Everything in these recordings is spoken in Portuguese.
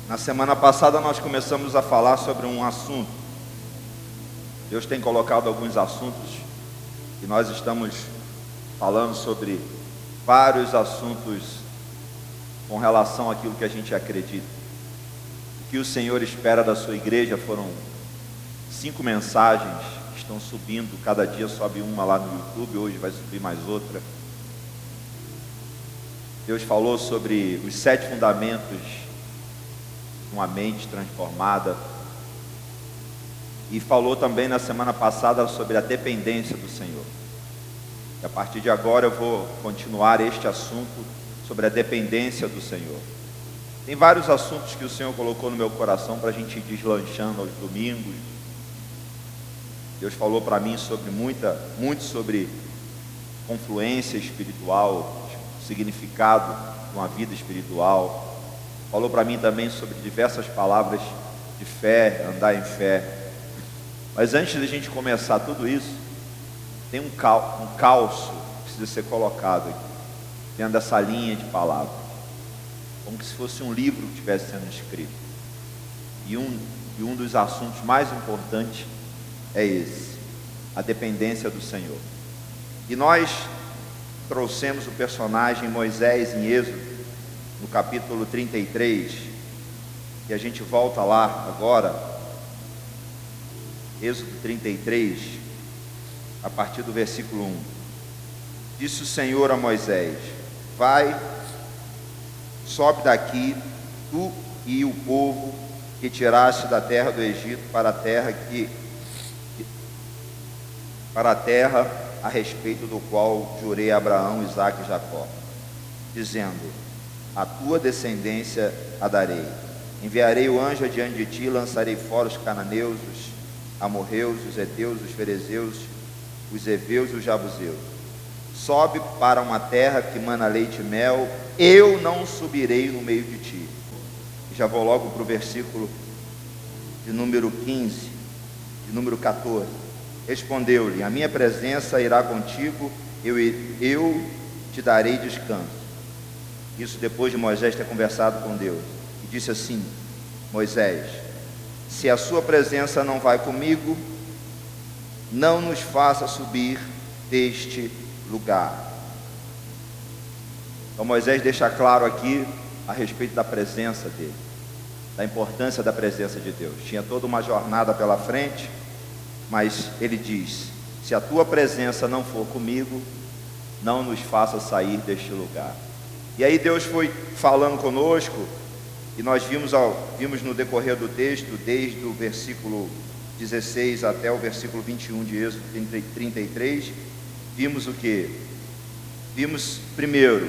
Na semana passada nós começamos a falar sobre um assunto. Deus tem colocado alguns assuntos e nós estamos falando sobre vários assuntos com relação àquilo que a gente acredita. O que o Senhor espera da sua igreja foram 5 mensagens que estão subindo, cada dia sobe uma lá no YouTube, hoje vai subir mais outra. Deus falou sobre os 7 fundamentos de uma mente transformada e falou também na semana passada sobre a dependência do Senhor. E a partir de agora eu vou continuar este assunto sobre a dependência do Senhor. Tem vários assuntos que o Senhor colocou no meu coração para a gente ir deslanchando aos domingos. Deus falou para mim sobre muito sobre confluência espiritual, significado de uma vida espiritual. Falou para mim também sobre diversas palavras de fé, andar em fé. Mas antes de a gente começar tudo isso, tem um calço que precisa ser colocado aqui, dentro dessa linha de palavras, como se fosse um livro que estivesse sendo escrito. E um dos assuntos mais importantes é esse, a dependência do Senhor. E nós trouxemos o personagem Moisés em Êxodo, no capítulo 33, e a gente volta lá agora, Êxodo 33, a partir do versículo 1. Disse o Senhor a Moisés: vai, sobe daqui, tu e o povo que tiraste da terra do Egito para a terra a respeito do qual jurei a Abraão, Isaque e Jacó, dizendo: a tua descendência a darei. Enviarei o anjo adiante de ti, lançarei fora os cananeus, os amorreus, os heteus, os ferezeus, os heveus e os jebuseus. Sobe para uma terra que mana leite e mel, eu não subirei no meio de ti. E já vou logo para o versículo de número 15, de número 14. Respondeu-lhe: a minha presença irá contigo, eu te darei descanso. Isso depois de Moisés ter conversado com Deus. E disse assim: Moisés, se a sua presença não vai comigo, não nos faça subir deste lugar. Então Moisés deixa claro aqui a respeito da presença dele, da importância da presença de Deus. Tinha toda uma jornada pela frente, mas ele diz: se a tua presença não for comigo, não nos faça sair deste lugar. E aí Deus foi falando conosco, e nós vimos no decorrer do texto, desde o versículo 16 até o versículo 21 de Êxodo 33, vimos o que? Vimos primeiro,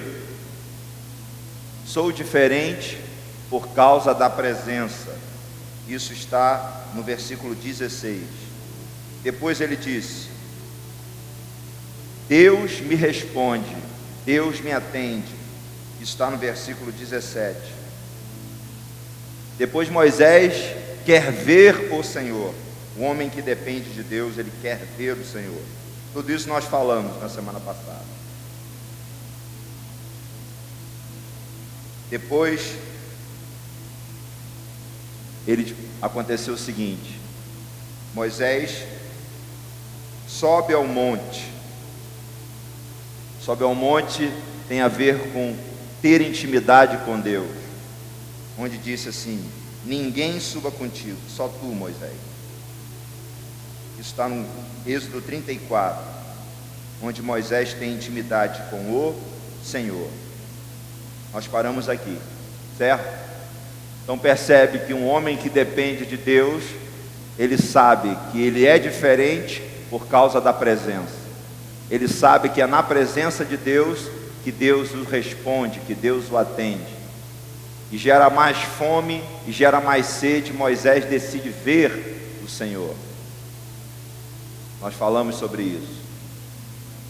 sou diferente por causa da presença. Isso está no versículo 16. Depois ele disse: Deus me responde, Deus me atende. Isso está no versículo 17. Depois Moisés quer ver o Senhor. O homem que depende de Deus, ele quer ver o Senhor. Tudo isso nós falamos na semana passada. Depois aconteceu o seguinte: Moisés sobe ao monte. Sobe ao monte tem a ver com ter intimidade com Deus, onde disse assim: ninguém suba contigo, só tu, Moisés. Isso está no Êxodo 34, onde Moisés tem intimidade com o Senhor. Nós paramos aqui, certo? Então percebe que um homem que depende de Deus, ele sabe que ele é diferente por causa da presença. Ele sabe que é na presença de Deus que Deus o responde, que Deus o atende. E gera mais fome e gera mais sede. Moisés decide ver o Senhor. Nós falamos sobre isso.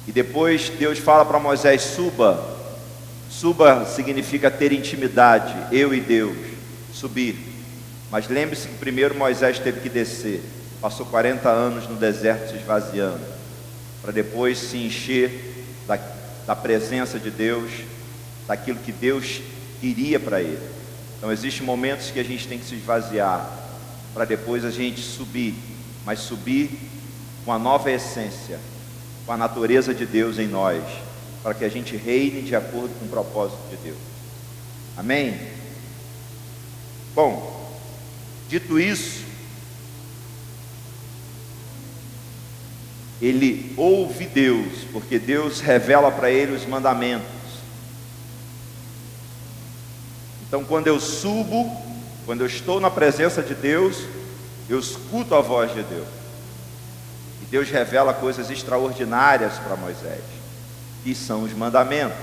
E depois Deus fala para Moisés: suba. Suba significa ter intimidade, eu e Deus, subir. Mas lembre-se que primeiro Moisés teve que descer. Passou 40 anos no deserto se esvaziando, para depois se encher da presença de Deus, daquilo que Deus queria para ele. Então existem momentos que a gente tem que se esvaziar, para depois a gente subir, mas subir com a nova essência, com a natureza de Deus em nós, para que a gente reine de acordo com o propósito de Deus. Amém? Bom, dito isso, ele ouve Deus, porque Deus revela para ele os mandamentos. Então, quando eu subo, quando eu estou na presença de Deus, eu escuto a voz de Deus. E Deus revela coisas extraordinárias para Moisés, que são os mandamentos.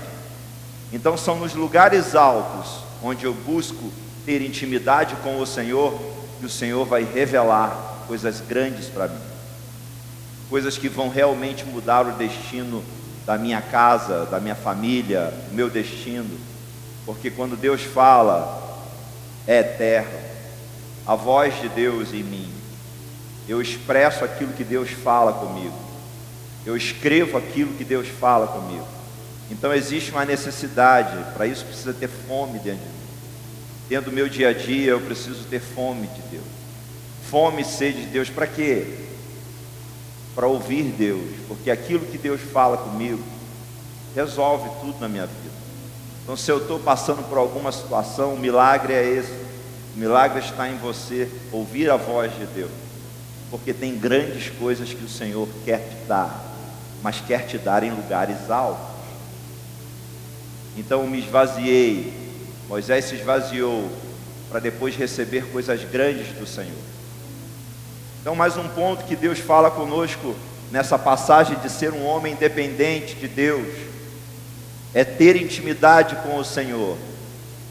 Então, são nos lugares altos, onde eu busco ter intimidade com o Senhor, que o Senhor vai revelar coisas grandes para mim. Coisas que vão realmente mudar o destino da minha casa, da minha família, o meu destino. Porque quando Deus fala, é eterno. A voz de Deus em mim. Eu expresso aquilo que Deus fala comigo. Eu escrevo aquilo que Deus fala comigo. Então existe uma necessidade, para isso precisa ter fome dentro de mim. Dentro do meu dia a dia eu preciso ter fome de Deus. Fome e sede de Deus, para quê? Para ouvir Deus, porque aquilo que Deus fala comigo resolve tudo na minha vida. Então, se eu estou passando por alguma situação, o milagre é esse. O milagre está em você ouvir a voz de Deus, porque tem grandes coisas que o Senhor quer te dar, mas quer te dar em lugares altos. Então eu me esvaziei, Moisés se esvaziou, para depois receber coisas grandes do Senhor. Então, mais um ponto que Deus fala conosco nessa passagem de ser um homem independente de Deus, é ter intimidade com o Senhor,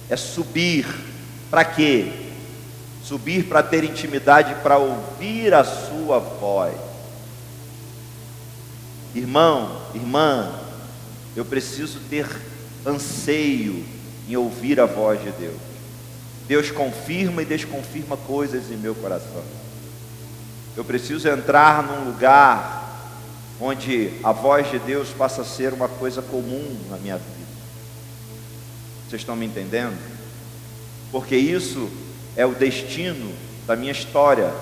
é subir. Para quê? Subir para ter intimidade, para ouvir a sua voz. Irmão, irmã, eu preciso ter anseio em ouvir a voz de Deus. Deus confirma e desconfirma coisas em meu coração. Eu preciso entrar num lugar onde a voz de Deus passa a ser uma coisa comum na minha vida. Vocês estão me entendendo? Porque isso é o destino da minha história.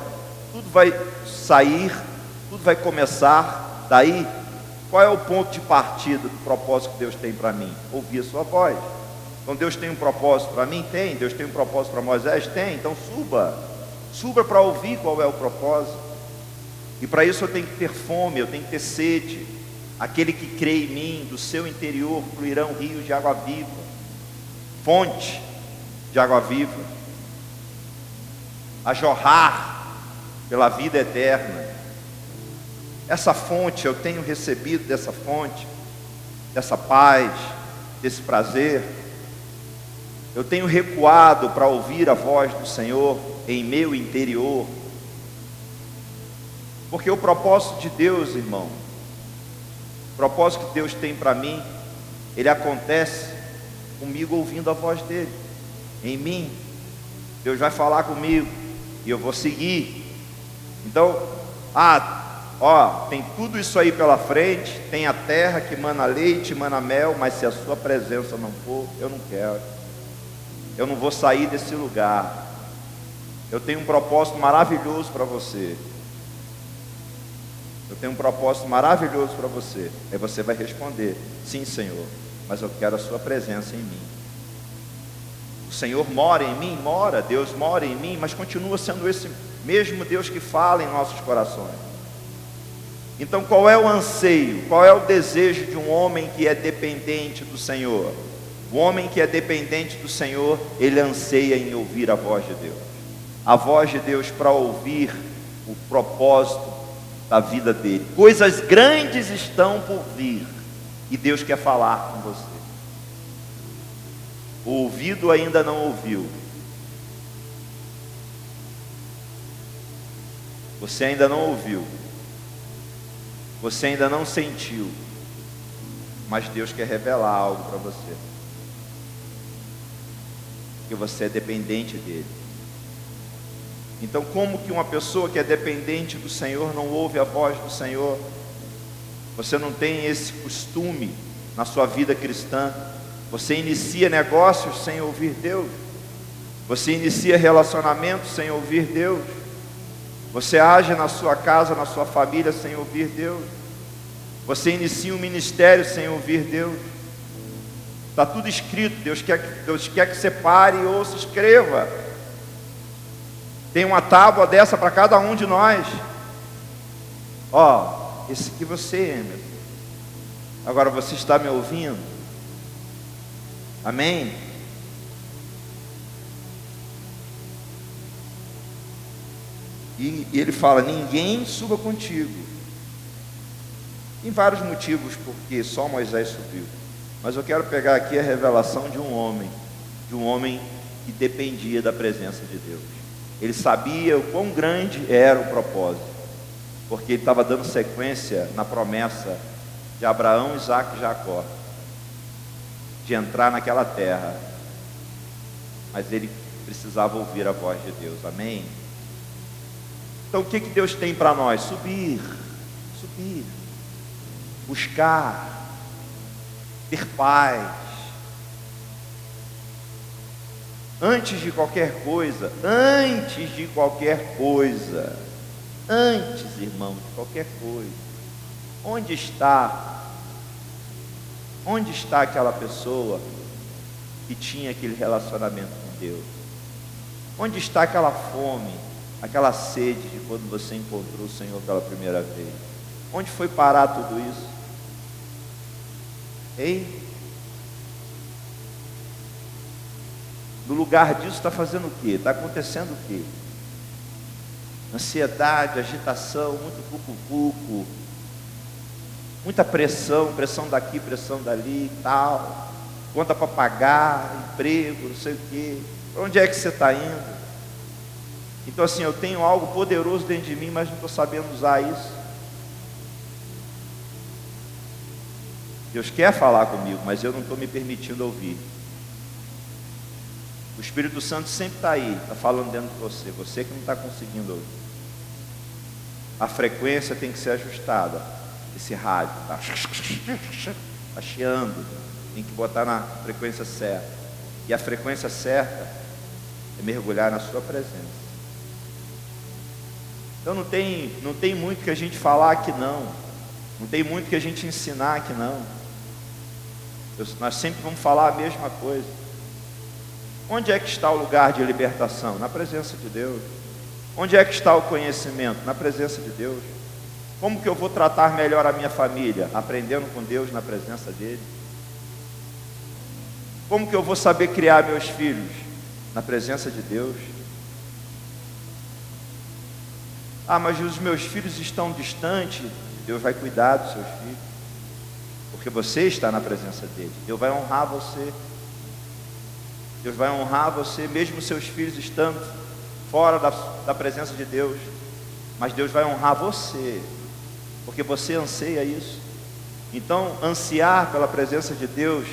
Tudo vai sair, tudo vai começar daí. Qual é o ponto de partida do propósito que Deus tem para mim? Ouvir a sua voz. Então Deus tem um propósito para mim? Tem. Deus tem um propósito para Moisés? Tem. Então suba para ouvir qual é o propósito. E para isso eu tenho que ter fome, eu tenho que ter sede. Aquele que crê em mim, do seu interior fluirão rios de água viva, fonte de água viva, a jorrar pela vida eterna. Essa fonte, eu tenho recebido dessa fonte, dessa paz, desse prazer. Eu tenho recuado para ouvir a voz do Senhor em meu interior. Porque o propósito de Deus, irmão, o propósito que Deus tem para mim, ele acontece comigo ouvindo a voz dele, em mim. Deus vai falar comigo e eu vou seguir. Então, tem tudo isso aí pela frente, tem a terra que mana leite, mana mel, mas se a sua presença não for, eu não quero. Eu não vou sair desse lugar. Eu tenho um propósito maravilhoso para você. Eu tenho um propósito maravilhoso para você. Aí você vai responder: sim, Senhor, mas eu quero a sua presença em mim. O Senhor mora em mim? Mora. Deus mora em mim, mas continua sendo esse mesmo Deus que fala em nossos corações. Então qual é o anseio, qual é o desejo de um homem que é dependente do Senhor? O homem que é dependente do Senhor, ele anseia em ouvir a voz de Deus. A voz de Deus para ouvir o propósito da vida dele. Coisas grandes estão por vir e Deus quer falar com você. O ouvido ainda não ouviu. Você ainda não ouviu. Você ainda não sentiu. Mas Deus quer revelar algo para você. Porque você é dependente dele. Então, como que uma pessoa que é dependente do Senhor não ouve a voz do Senhor? Você não tem esse costume na sua vida cristã. Você inicia negócios sem ouvir Deus. Você inicia relacionamento sem ouvir Deus. Você age na sua casa, na sua família sem ouvir Deus. Você inicia um ministério sem ouvir Deus. Está tudo escrito. Deus quer que você pare e ouça, escreva. Tem uma tábua dessa para cada um de nós. Ó, esse aqui você é, meu filho. Agora você está me ouvindo? Amém? E ele fala: ninguém suba contigo. Tem vários motivos porque só Moisés subiu, mas eu quero pegar aqui a revelação de um homem que dependia da presença de Deus. Ele sabia o quão grande era o propósito, porque ele estava dando sequência na promessa de Abraão, Isaque e Jacó, de entrar naquela terra, mas ele precisava ouvir a voz de Deus. Amém? Então o que Deus tem para nós? Subir, buscar, ter paz. Antes de qualquer coisa, irmão, de qualquer coisa, onde está aquela pessoa que tinha aquele relacionamento com Deus? Onde está aquela fome, aquela sede de quando você encontrou o Senhor pela primeira vez? Onde foi parar tudo isso? Ei? No lugar disso está fazendo o quê? Está acontecendo o quê? Ansiedade, agitação, muito cucucuco, muita pressão daqui, pressão dali, tal, conta para pagar, emprego, não sei o quê. Para onde é que você está indo? Então assim, eu tenho algo poderoso dentro de mim, mas não estou sabendo usar isso. Deus quer falar comigo, mas eu não estou me permitindo ouvir. O Espírito Santo sempre está aí, está falando dentro de você, você que não está conseguindo ouvir. A frequência tem que ser ajustada. Esse rádio está chiando, tem que botar na frequência certa. E a frequência certa é mergulhar na sua presença. Então não tem muito que a gente falar aqui não tem muito que a gente ensinar aqui não. Nós sempre vamos falar a mesma coisa. Onde é que está o lugar de libertação? Na presença de Deus. Onde é que está o conhecimento? Na presença de Deus. Como que eu vou tratar melhor a minha família? Aprendendo com Deus na presença dEle. Como que eu vou saber criar meus filhos? Na presença de Deus. Ah, mas os meus filhos estão distantes. Deus vai cuidar dos seus filhos, porque você está na presença dEle. Deus vai honrar você. Deus vai honrar você, mesmo seus filhos estando fora da presença de Deus. Mas Deus vai honrar você, porque você anseia isso. Então, ansiar pela presença de Deus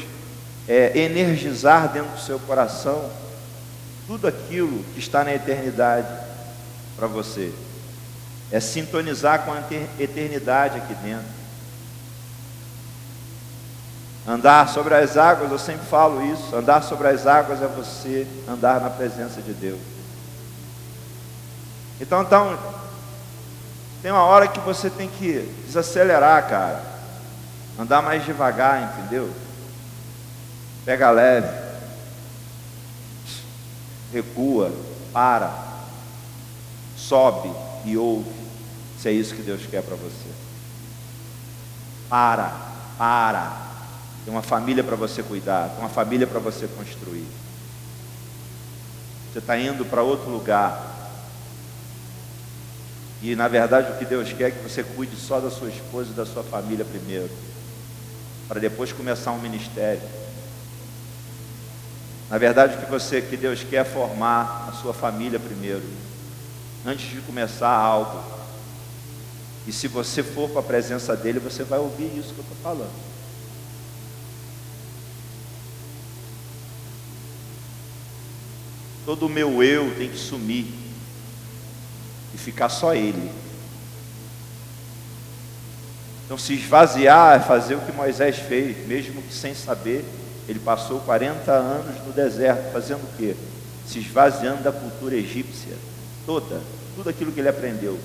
é energizar dentro do seu coração tudo aquilo que está na eternidade para você. É sintonizar com a eternidade aqui dentro. Andar sobre as águas, eu sempre falo isso. Andar sobre as águas é você andar na presença de Deus. Então tem uma hora que você tem que desacelerar, cara. Andar mais devagar, entendeu? Pega leve. Recua, para. Sobe e ouve. Se é isso que Deus quer para você. Para. Tem uma família para você cuidar, tem uma família para você construir. Você está indo para outro lugar. E na verdade o que Deus quer é que você cuide só da sua esposa e da sua família primeiro, para depois começar um ministério. Na verdade o que Deus quer é formar a sua família primeiro, antes de começar algo. E se você for para a presença dEle, você vai ouvir isso que eu estou falando. Todo o meu eu tem que sumir e ficar só Ele. Então se esvaziar é fazer o que Moisés fez, mesmo que sem saber. Ele passou 40 anos no deserto, fazendo o quê? se esvaziando da cultura egípcia toda, tudo aquilo que ele aprendeu.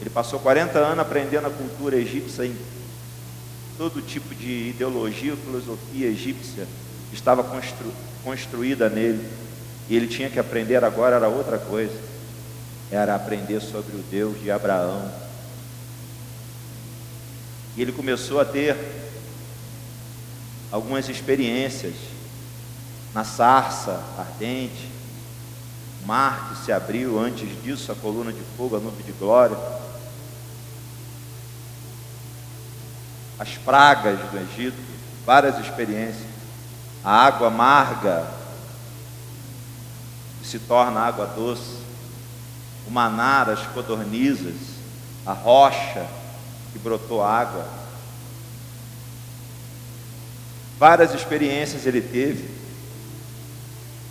Ele passou 40 anos aprendendo a cultura egípcia, em todo tipo de ideologia, filosofia egípcia estava construída nele, e ele tinha que aprender agora, era outra coisa, era aprender sobre o Deus de Abraão. E ele começou a ter algumas experiências na sarça ardente, o mar que se abriu, antes disso a coluna de fogo, a nuvem de glória, as pragas do Egito, várias experiências, a água amarga que se torna água doce, o maná, as codornizes, a rocha que brotou água. Várias experiências ele teve.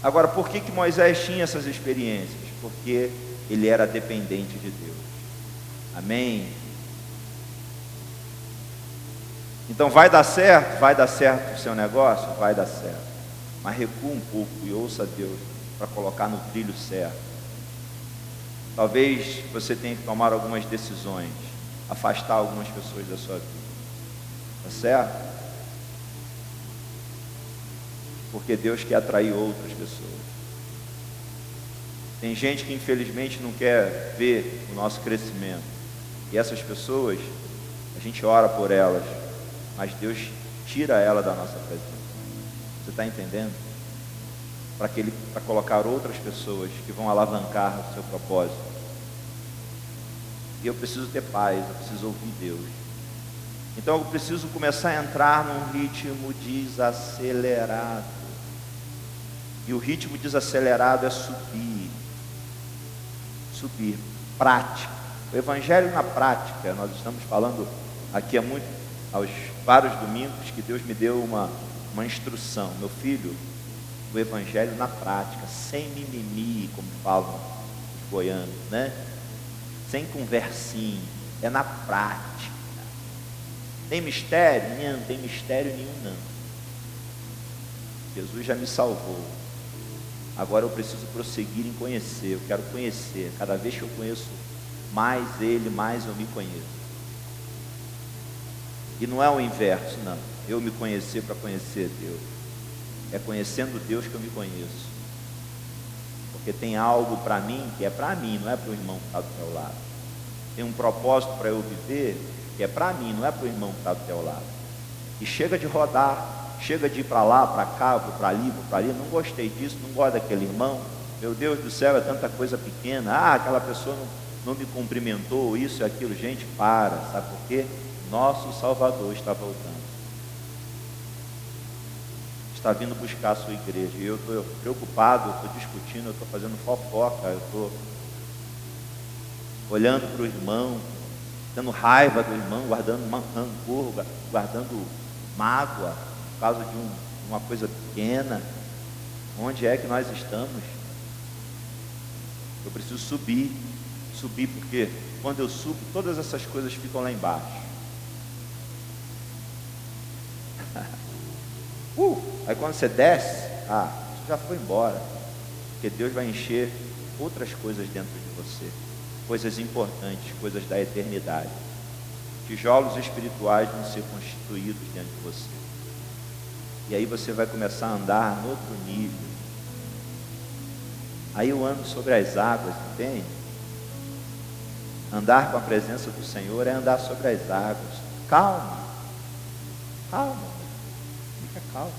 Agora, por que Moisés tinha essas experiências? Porque ele era dependente de Deus. Amém? Então vai dar certo? Vai dar certo o seu negócio? Vai dar certo. Mas recua um pouco e ouça Deus para colocar no trilho certo. Talvez você tenha que tomar algumas decisões, afastar algumas pessoas da sua vida. Tá certo? Porque Deus quer atrair outras pessoas. Tem gente que infelizmente não quer ver o nosso crescimento. E essas pessoas, a gente ora por elas, mas Deus tira ela da nossa presença. Você está entendendo? Para colocar outras pessoas que vão alavancar o seu propósito. E eu preciso ter paz, eu preciso ouvir Deus. Então eu preciso começar a entrar num ritmo desacelerado. E o ritmo desacelerado é subir. Subir. Prática. O Evangelho na prática. Nós estamos falando aqui aos vários domingos que Deus me deu uma instrução. Meu filho, o Evangelho na prática, sem mimimi, como falam os goianos, né? Sem conversinha, é na prática. Tem mistério? Não tem mistério nenhum, não. Jesus já me salvou. Agora eu preciso prosseguir em conhecer. Eu quero conhecer. Cada vez que eu conheço mais Ele, mais eu me conheço. E não é o inverso, não. Eu me conhecer para conhecer Deus. É conhecendo Deus que eu me conheço. Porque tem algo para mim que é para mim, não é para o irmão que está do teu lado. Tem um propósito para eu viver que é para mim, não é para o irmão que está do teu lado. E chega de rodar, chega de ir para lá, para cá, vou para ali, não gostei disso, não gosto daquele irmão, meu Deus do céu, é tanta coisa pequena, aquela pessoa não me cumprimentou, isso e aquilo. Gente, para, sabe por quê? Nosso Salvador está voltando, está vindo buscar a sua igreja, e eu estou preocupado, eu estou discutindo, eu estou fazendo fofoca, eu estou olhando para o irmão, tendo raiva do irmão, guardando rancor, guardando mágoa, por causa de uma coisa pequena. Onde é que nós estamos? Eu preciso subir, porque quando eu subo, todas essas coisas ficam lá embaixo. Aí quando você desce, isso já foi embora, porque Deus vai encher outras coisas dentro de você, coisas importantes, coisas da eternidade. Tijolos espirituais vão ser constituídos dentro de você. E aí você vai começar a andar no outro nível. Aí eu ando sobre as águas, entende? Andar com a presença do Senhor é andar sobre as águas. Calma, fica calmo.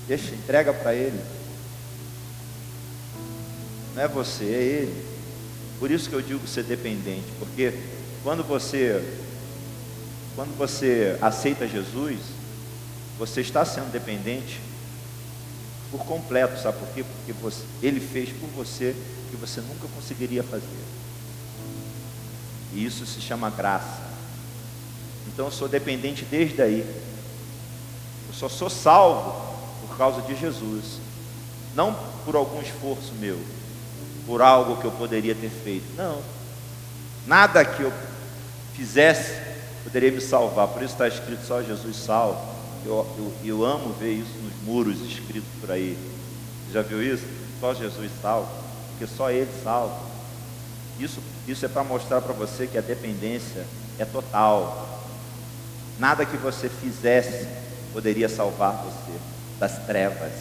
Entrega para Ele. Não é você, é Ele. Por isso que eu digo ser dependente, porque quando você aceita Jesus, você está sendo dependente por completo, sabe por quê? Porque Ele fez por você o que você nunca conseguiria fazer. E isso se chama graça. Então eu sou dependente desde aí. Eu só sou salvo por causa de Jesus, não por algum esforço meu, por algo que eu poderia ter feito. Não, nada que eu fizesse poderia me salvar. Por isso está escrito só Jesus salva. Eu amo ver isso nos muros escritos por aí. Já viu isso? Só Jesus salva, porque só Ele salva. Isso é para mostrar para você que a dependência é total. Nada que você fizesse poderia salvar você das trevas.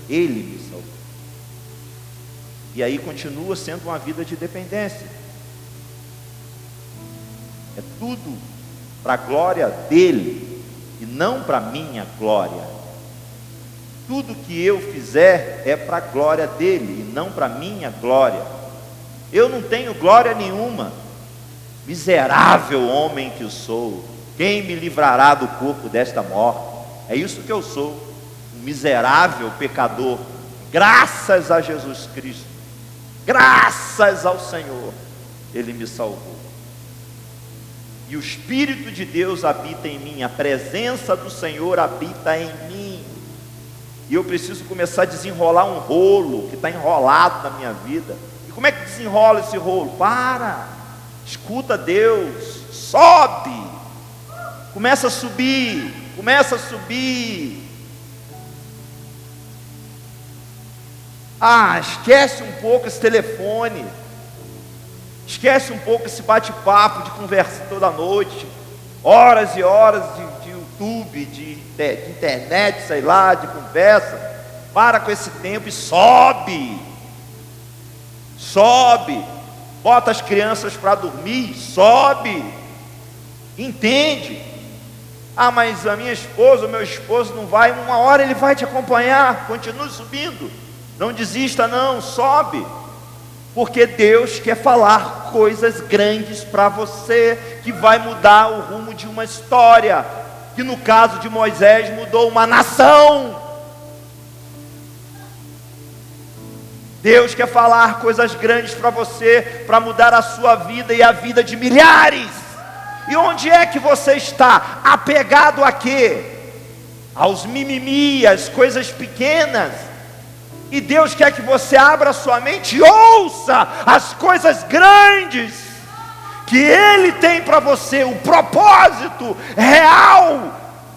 Ele me salvou. E aí continua sendo uma vida de dependência. É tudo para a glória dele e não para a minha glória. Tudo que eu fizer é para a glória dele e não para a minha glória. Eu não tenho glória nenhuma. Miserável homem que sou, quem me livrará do corpo desta morte? É isso que eu sou, um miserável pecador. Graças a Jesus Cristo, graças ao Senhor, Ele me salvou. E o Espírito de Deus habita em mim, a presença do Senhor habita em mim. E eu preciso começar a desenrolar um rolo que está enrolado na minha vida. E como é que desenrola esse rolo? Escuta Deus, sobe, começa a subir, esquece um pouco esse telefone, esquece um pouco esse bate-papo de conversa toda noite, horas e horas de YouTube, de internet, sei lá, de conversa. Para com esse tempo e sobe, bota as crianças para dormir, sobe, entende? Mas a minha esposa, o meu esposo não vai. Uma hora ele vai te acompanhar. Continue subindo, não desista não, sobe, porque Deus quer falar coisas grandes para você, que vai mudar o rumo de uma história, que no caso de Moisés mudou uma nação. Deus quer falar coisas grandes para você, para mudar a sua vida e a vida de milhares. E onde é que você está? Apegado a quê? Aos mimimi, às coisas pequenas. E Deus quer que você abra a sua mente e ouça as coisas grandes que Ele tem para você, o propósito real,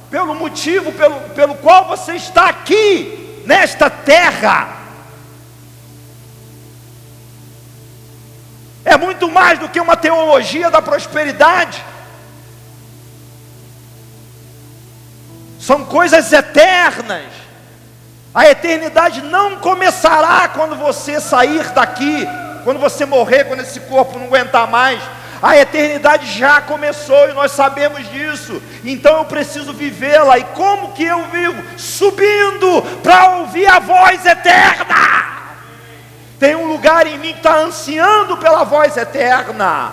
pelo motivo pelo qual você está aqui, nesta terra. É muito mais do que uma teologia da prosperidade. São coisas eternas. A eternidade não começará quando você sair daqui, quando você morrer, quando esse corpo não aguentar mais. A eternidade já começou e nós sabemos disso. Então eu preciso vivê-la. E como que eu vivo? Subindo para ouvir a voz eterna. Tem um lugar em mim que está ansiando pela voz eterna.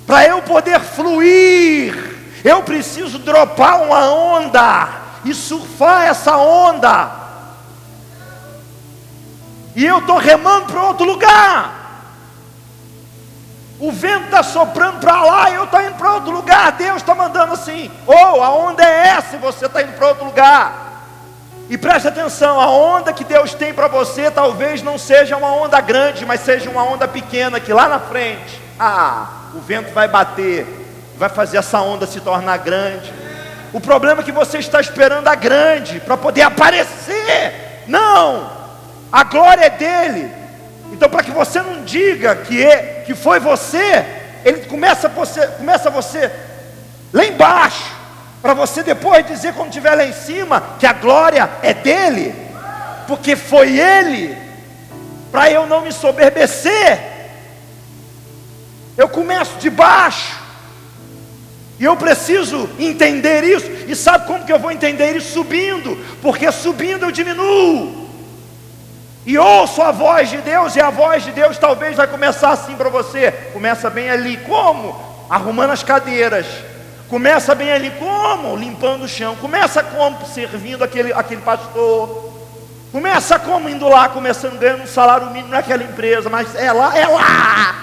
Para eu poder fluir, eu preciso dropar uma onda e surfar essa onda. E eu estou remando para outro lugar. O vento está soprando para lá e eu estou indo para outro lugar. Deus está mandando assim: a onda é essa e você está indo para outro lugar. E preste atenção, a onda que Deus tem para você talvez não seja uma onda grande, mas seja uma onda pequena, que lá na frente, o vento vai bater, vai fazer essa onda se tornar grande. O problema é que você está esperando a grande, para poder aparecer. Não, a glória é dele. Então, para que você não diga que foi você, ele começa você lá embaixo, para você depois dizer, quando estiver lá em cima, que a glória é dele, porque foi ele. Para eu não me soberbecer, eu começo de baixo, e eu preciso entender isso. E sabe como que eu vou entender isso? Subindo, porque subindo eu diminuo, e ouço a voz de Deus. E a voz de Deus talvez vai começar assim para você. Começa bem ali, como? Arrumando as cadeiras. Começa bem ali, como? Limpando o chão. Começa como? Servindo aquele pastor. Começa como? Indo lá, começando ganhando um salário mínimo naquela empresa. Mas é lá.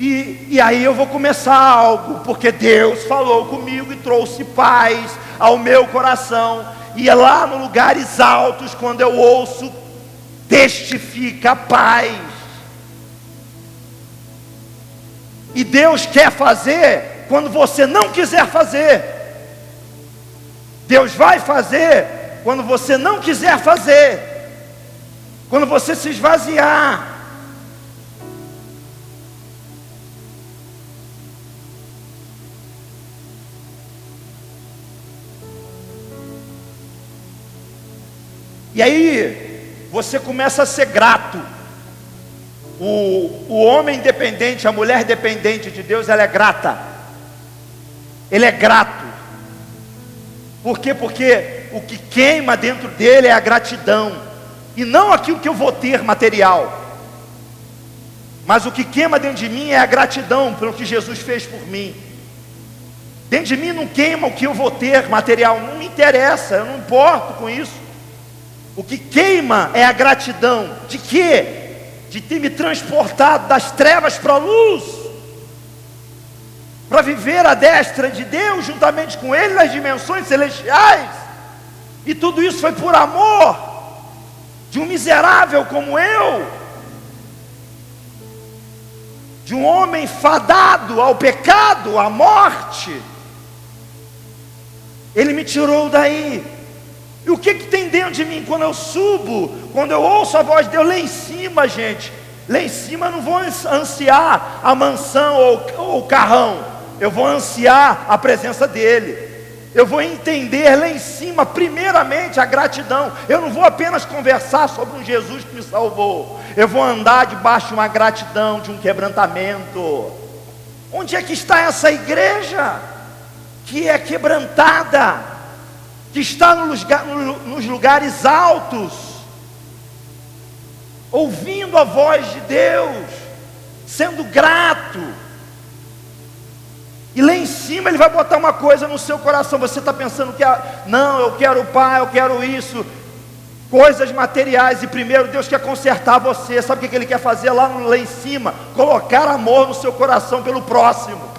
E aí eu vou começar algo, porque Deus falou comigo e trouxe paz ao meu coração. E é lá nos lugares altos, quando eu ouço, testifica a paz. E Deus quer fazer quando você não quiser fazer. Deus vai fazer quando você não quiser fazer, quando você se esvaziar. E aí, você começa a ser grato. O homem dependente, a mulher dependente de Deus, ela é grata. Ele é grato. Por quê? Porque o que queima dentro dele é a gratidão. E não aquilo que eu vou ter material. Mas o que queima dentro de mim é a gratidão pelo que Jesus fez por mim. Dentro de mim não queima o que eu vou ter material. Não me interessa, eu não importo com isso. O que queima é a gratidão. De quê? De ter me transportado das trevas para a luz, para viver à destra de Deus, juntamente com Ele, nas dimensões celestiais. E tudo isso foi por amor de um miserável como eu, de um homem fadado ao pecado, à morte. Ele me tirou daí. E o que tem dentro de mim quando eu subo, quando eu ouço a voz de Deus lá em cima, gente? Lá em cima eu não vou ansiar a mansão ou o carrão, eu vou ansiar a presença dEle. Eu vou entender lá em cima, primeiramente, a gratidão. Eu não vou apenas conversar sobre um Jesus que me salvou, eu vou andar debaixo de uma gratidão, de um quebrantamento. Onde é que está essa igreja que é quebrantada, que está nos lugares altos, ouvindo a voz de Deus, sendo grato? E lá em cima Ele vai botar uma coisa no seu coração. Você está pensando que, não, eu quero o Pai, eu quero isso, coisas materiais. E primeiro Deus quer consertar você. Sabe o que Ele quer fazer lá em cima? Colocar amor no seu coração pelo próximo.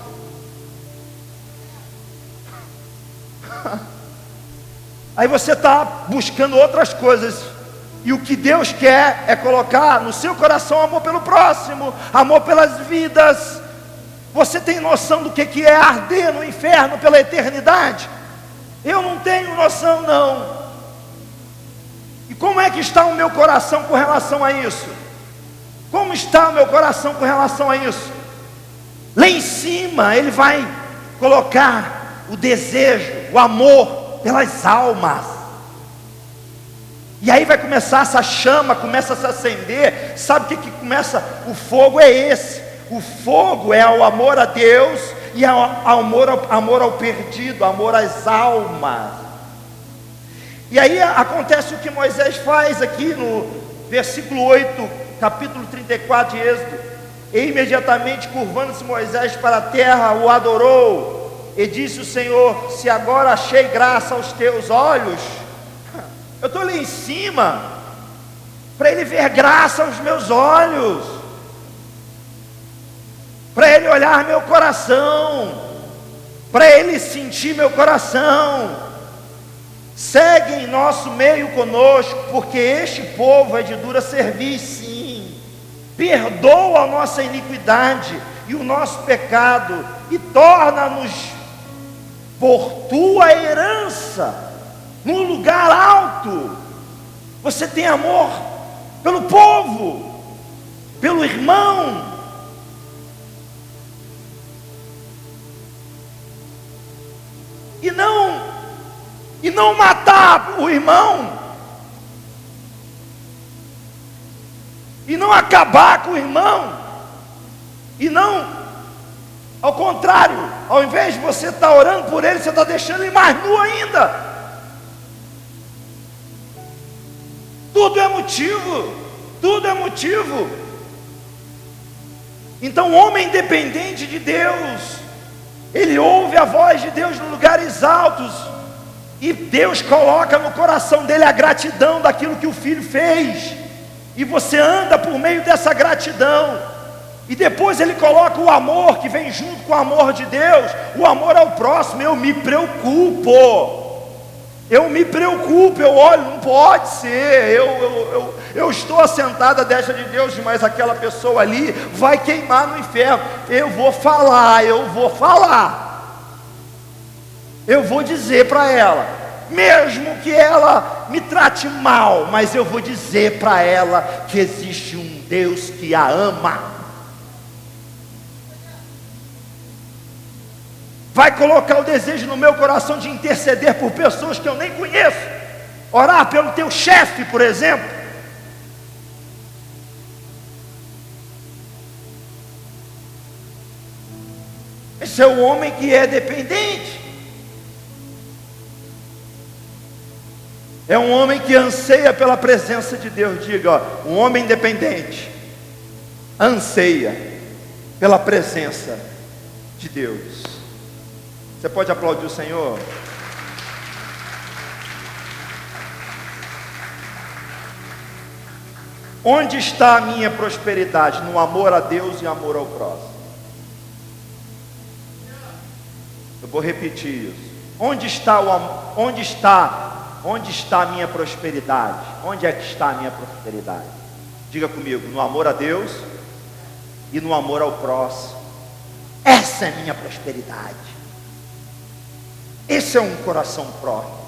Aí você está buscando outras coisas, e o que Deus quer é colocar no seu coração amor pelo próximo, amor pelas vidas. Você tem noção do que é arder no inferno pela eternidade? Eu não tenho noção, não. E como é que está o meu coração com relação a isso? Como está o meu coração com relação a isso? Lá em cima Ele vai colocar o desejo, o amor pelas almas. E aí vai começar essa chama, começa a se acender. Sabe o que começa? O fogo é esse. O fogo é o amor a Deus e amor ao perdido, amor às almas. E aí acontece o que Moisés faz aqui no versículo 8, capítulo 34 de Êxodo. E imediatamente, curvando-se Moisés para a terra, o adorou. E disse o Senhor: se agora achei graça aos teus olhos. Eu estou ali em cima para Ele ver graça aos meus olhos, para Ele olhar meu coração, para Ele sentir meu coração. Segue em nosso meio conosco, porque este povo é de dura cerviz, sim. Perdoa a nossa iniquidade e o nosso pecado, e torna-nos por tua herança num lugar alto. Você tem amor pelo povo, pelo irmão. E não matar o irmão, e não acabar com o irmão, e não, ao contrário, ao invés de você estar orando por ele, você está deixando ele mais nu ainda. Tudo é motivo, tudo é motivo. Então o homem independente de Deus, ele ouve a voz de Deus nos lugares altos, e Deus coloca no coração dele a gratidão daquilo que o filho fez, e você anda por meio dessa gratidão. E depois Ele coloca o amor que vem junto com o amor de Deus, o amor ao próximo. Eu me preocupo, eu olho, não pode ser, eu estou assentado à destra de Deus, mas aquela pessoa ali vai queimar no inferno. Eu vou falar, eu vou dizer para ela. mesmo que ela me trate mal, mas eu vou dizer para ela que existe um Deus que a ama. Vai colocar o desejo no meu coração de interceder por pessoas que eu nem conheço, orar pelo teu chefe, por exemplo. Esse é o homem que é dependente. É um homem que anseia pela presença de Deus. Diga, ó, um homem dependente anseia pela presença de Deus. Você pode aplaudir o Senhor? Onde está a minha prosperidade? No amor a Deus e amor ao próximo. Eu vou repetir isso. Onde está a minha prosperidade? Onde é que está a minha prosperidade? Diga comigo, no amor a Deus e no amor ao próximo. Essa é a minha prosperidade. Esse é um coração próspero.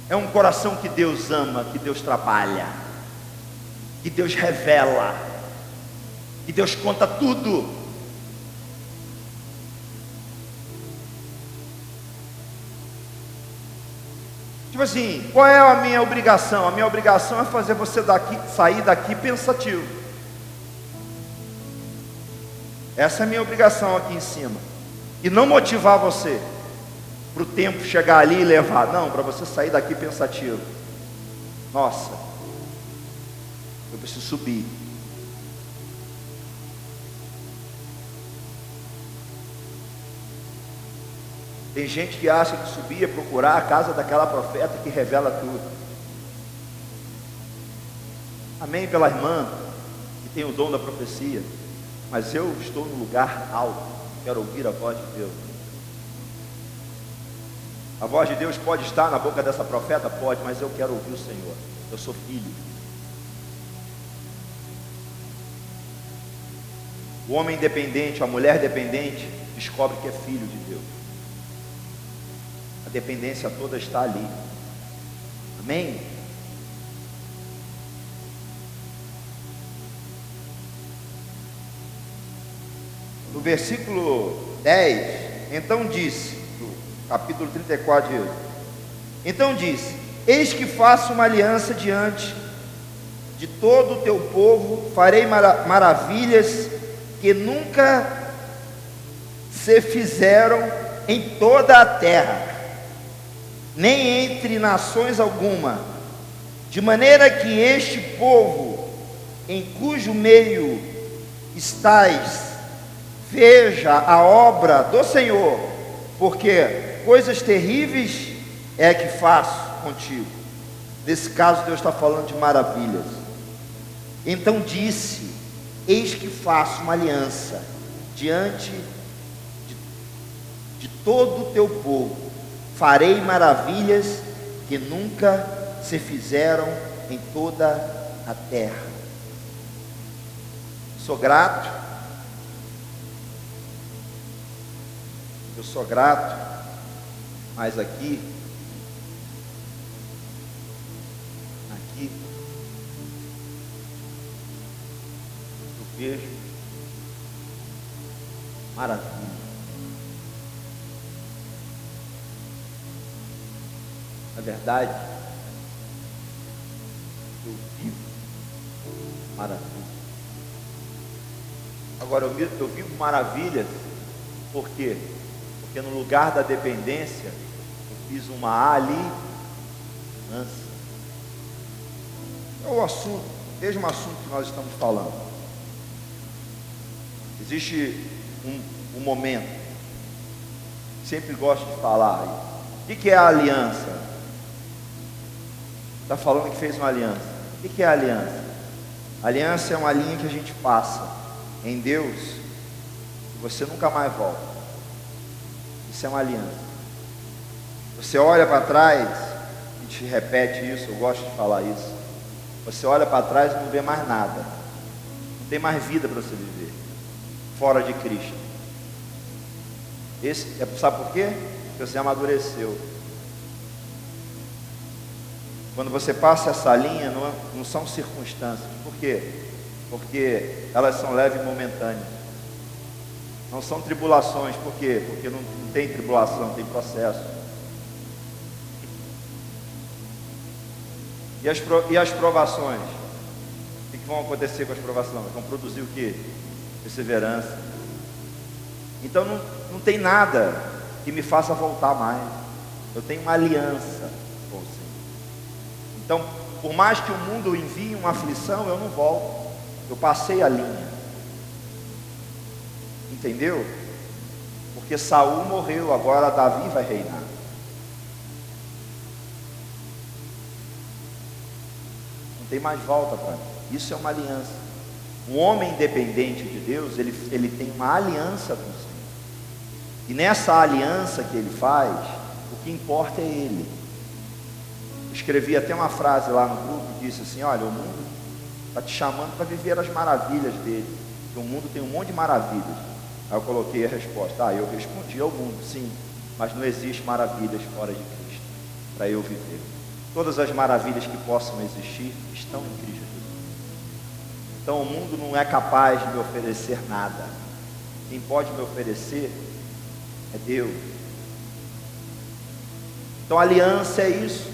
É um coração que Deus ama, que Deus trabalha, que Deus revela, que Deus conta tudo. Tipo assim, qual é a minha obrigação? A minha obrigação é fazer você sair daqui pensativo. Essa é a minha obrigação aqui em cima. E não motivar você para o tempo chegar ali e levar. Não, para você sair daqui pensativo. Nossa, eu preciso subir. Tem gente que acha que subir é procurar a casa daquela profeta que revela tudo. Amém pela irmã que tem o dom da profecia. Mas eu estou no lugar alto, quero ouvir a voz de Deus. A voz de Deus pode estar na boca dessa profeta? Pode, mas eu quero ouvir o Senhor. Eu sou filho. O homem dependente, a mulher dependente, descobre que é filho de Deus. A dependência toda está ali. Amém? No versículo 10, então disse, capítulo 34 de Êxodo, então disse: eis que faço uma aliança diante de todo o teu povo, farei maravilhas que nunca se fizeram em toda a terra, nem entre nações alguma, de maneira que este povo, em cujo meio estais, veja a obra do Senhor, porque coisas terríveis é que faço contigo. Nesse caso Deus está falando de maravilhas. Então disse: eis que faço uma aliança diante de todo o teu povo, farei maravilhas que nunca se fizeram em toda a terra. Sou grato. Eu sou grato. Mas aqui eu vejo maravilha. Na verdade, eu vivo maravilha. Agora eu vivo maravilhas, por quê? Porque no lugar da dependência, eu fiz uma aliança. É o assunto, mesmo assunto que nós estamos falando. Existe um momento, sempre gosto de falar. O que é a aliança? Está falando que fez uma aliança. O que é a aliança? A aliança é uma linha que a gente passa em Deus e você nunca mais volta. Isso é uma aliança. Você olha para trás, e te repete isso, eu gosto de falar isso. Você olha para trás e não vê mais nada. Não tem mais vida para você viver fora de Cristo. Sabe por quê? Porque você amadureceu. Quando você passa essa linha, não são circunstâncias. Por quê? Porque elas são leves e momentâneas. Não são tribulações. Por quê? Porque não tem tribulação, tem processo. E as provações? O que vão acontecer com as provações? Vão produzir o quê? Perseverança. Então não tem nada que me faça voltar mais. Eu tenho uma aliança com o Senhor. Então, por mais que o mundo envie uma aflição, eu não volto. Eu passei a linha. Entendeu? Porque Saul morreu, agora Davi vai reinar. Não tem mais volta para mim. Isso é uma aliança. Um homem independente de Deus, ele tem uma aliança com o Senhor. E nessa aliança que ele faz, o que importa é ele. Eu escrevi até uma frase lá no grupo que disse assim: olha, o mundo está te chamando para viver as maravilhas dele. Porque o mundo tem um monte de maravilhas. Aí eu coloquei a resposta: eu respondi ao mundo, sim, mas não existe maravilhas fora de Cristo para eu viver. Todas as maravilhas que possam existir estão em Cristo Jesus. Então o mundo não é capaz de me oferecer nada. Quem pode me oferecer é Deus. Então a aliança é isso.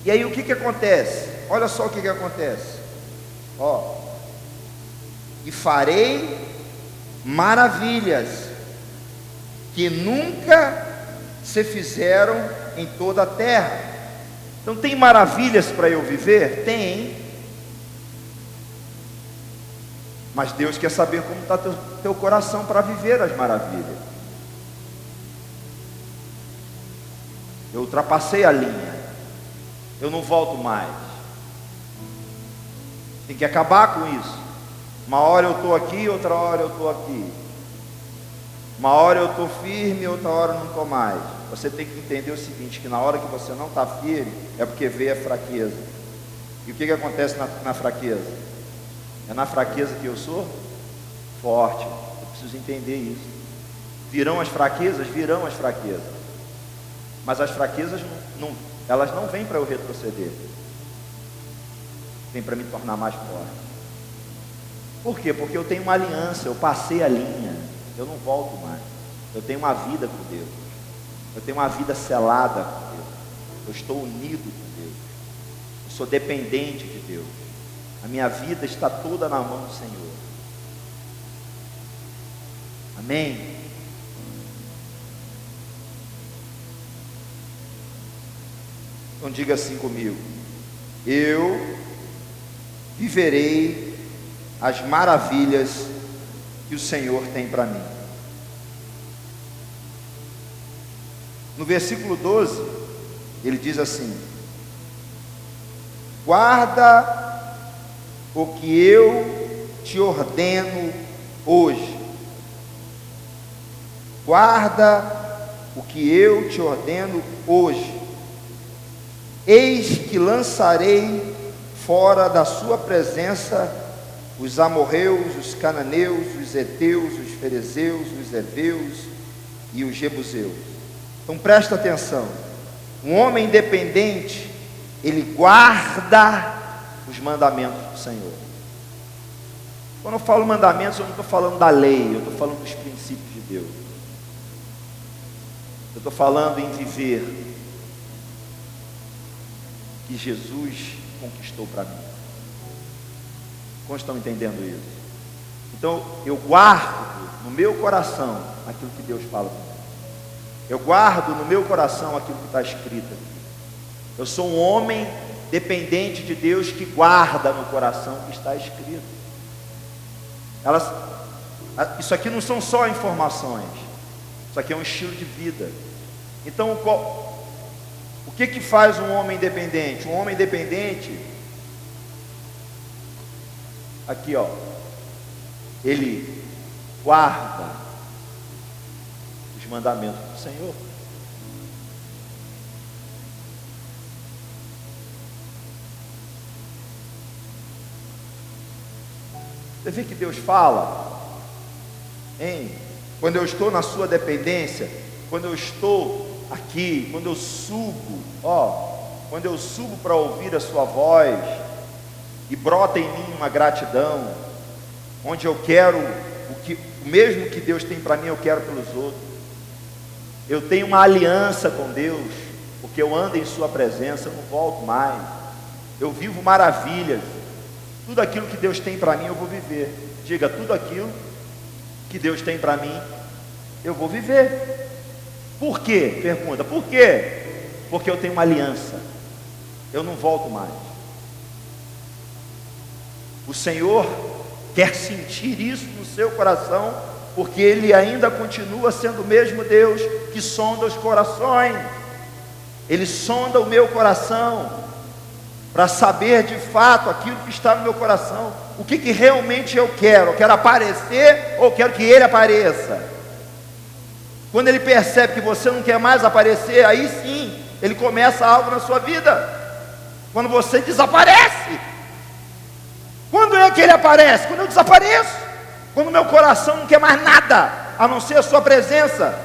E aí o que acontece? Olha só o que acontece. E farei maravilhas que nunca se fizeram em toda a terra. Então tem maravilhas para eu viver? Tem. Mas Deus quer saber como está teu coração para viver as maravilhas. Eu ultrapassei a linha. Eu não volto mais. Tem que acabar com isso. Uma hora eu estou aqui, outra hora eu estou aqui. Uma hora eu estou firme, outra hora eu não estou mais. Você tem que entender o seguinte, que na hora que você não está firme, é porque veio a fraqueza. E o que acontece na fraqueza? É na fraqueza que eu sou forte. Eu preciso entender isso. Virão as fraquezas? Virão as fraquezas. Mas as fraquezas, elas não vêm para eu retroceder. Vêm para me tornar mais forte. Por quê? Porque eu tenho uma aliança, eu passei a linha. Eu não volto mais. Eu tenho uma vida com Deus. Eu tenho uma vida selada com Deus. Eu estou unido com Deus. Eu sou dependente de Deus. A minha vida está toda na mão do Senhor. Amém? Então diga assim comigo: eu viverei as maravilhas que o Senhor tem para mim. No versículo 12, ele diz assim: guarda o que eu te ordeno hoje. Guarda o que eu te ordeno hoje. Eis que lançarei fora da sua presença os amorreus, os cananeus, os heteus, os ferezeus, os heveus e os jebuseus. Então presta atenção. Um homem independente, ele guarda os mandamentos do Senhor. Quando eu falo mandamentos, eu não estou falando da lei, eu estou falando dos princípios de Deus. Eu estou falando em viver que Jesus conquistou para mim. Como estão entendendo isso? Então eu guardo no meu coração aquilo que Deus fala para mim. Eu guardo no meu coração aquilo que está escrito aqui. Eu sou um homem dependente de Deus que guarda no coração o que está escrito. Isso aqui não são só informações. Isso aqui é um estilo de vida. Então o que faz um homem independente? Um homem independente, aqui ele guarda os mandamentos do Senhor. Você vê que Deus fala, hein? Quando eu estou na sua dependência, quando eu estou aqui, quando eu subo, quando eu subo para ouvir a sua voz, e brota em mim uma gratidão, onde eu quero o mesmo que Deus tem para mim, eu quero pelos outros. Eu tenho uma aliança com Deus, porque eu ando em sua presença, eu não volto mais. Eu vivo maravilhas. Tudo aquilo que Deus tem para mim, eu vou viver. Diga, tudo aquilo que Deus tem para mim, eu vou viver. Por quê? Pergunta, por quê? Porque eu tenho uma aliança. Eu não volto mais. O Senhor quer sentir isso no seu coração, porque Ele ainda continua sendo o mesmo Deus que sonda os corações. Ele sonda o meu coração para saber de fato aquilo que está no meu coração. O que realmente eu quero? Eu quero aparecer ou quero que Ele apareça? Quando Ele percebe que você não quer mais aparecer, aí sim, Ele começa algo na sua vida. Quando você desaparece. Quando é que Ele aparece? Quando eu desapareço. Quando meu coração não quer mais nada, a não ser a sua presença.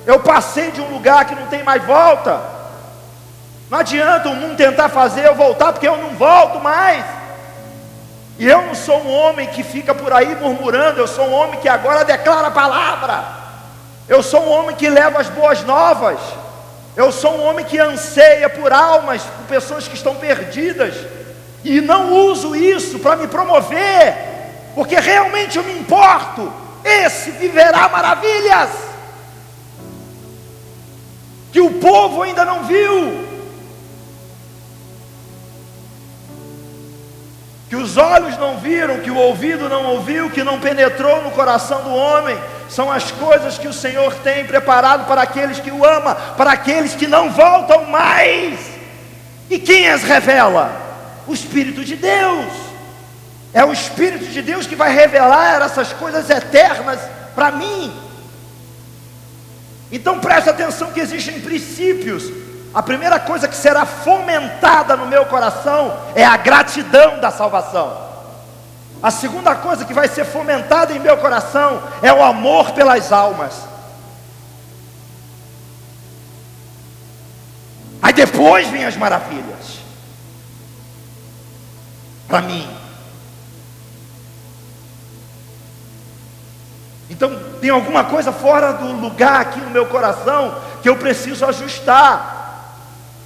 Eu passei de um lugar que não tem mais volta. Não adianta o mundo tentar fazer eu voltar, porque eu não volto mais. E eu não sou um homem que fica por aí murmurando. Eu sou um homem que agora declara a palavra. Eu sou um homem que leva as boas novas. Eu sou um homem que anseia por almas, por pessoas que estão perdidas. E não uso isso para me promover, porque realmente eu me importo. Esse viverá maravilhas que o povo ainda não viu, que os olhos não viram, que o ouvido não ouviu, que não penetrou no coração do homem. São as coisas que o Senhor tem preparado para aqueles que o amam, para aqueles que não voltam mais. E quem as revela? O Espírito de Deus. É o Espírito de Deus que vai revelar essas coisas eternas para mim. Então preste atenção que existem princípios. A primeira coisa que será fomentada no meu coração é a gratidão da salvação. A segunda coisa que vai ser fomentada em meu coração é o amor pelas almas. Aí depois vem as maravilhas. Para mim. Então tem alguma coisa fora do lugar aqui no meu coração que eu preciso ajustar,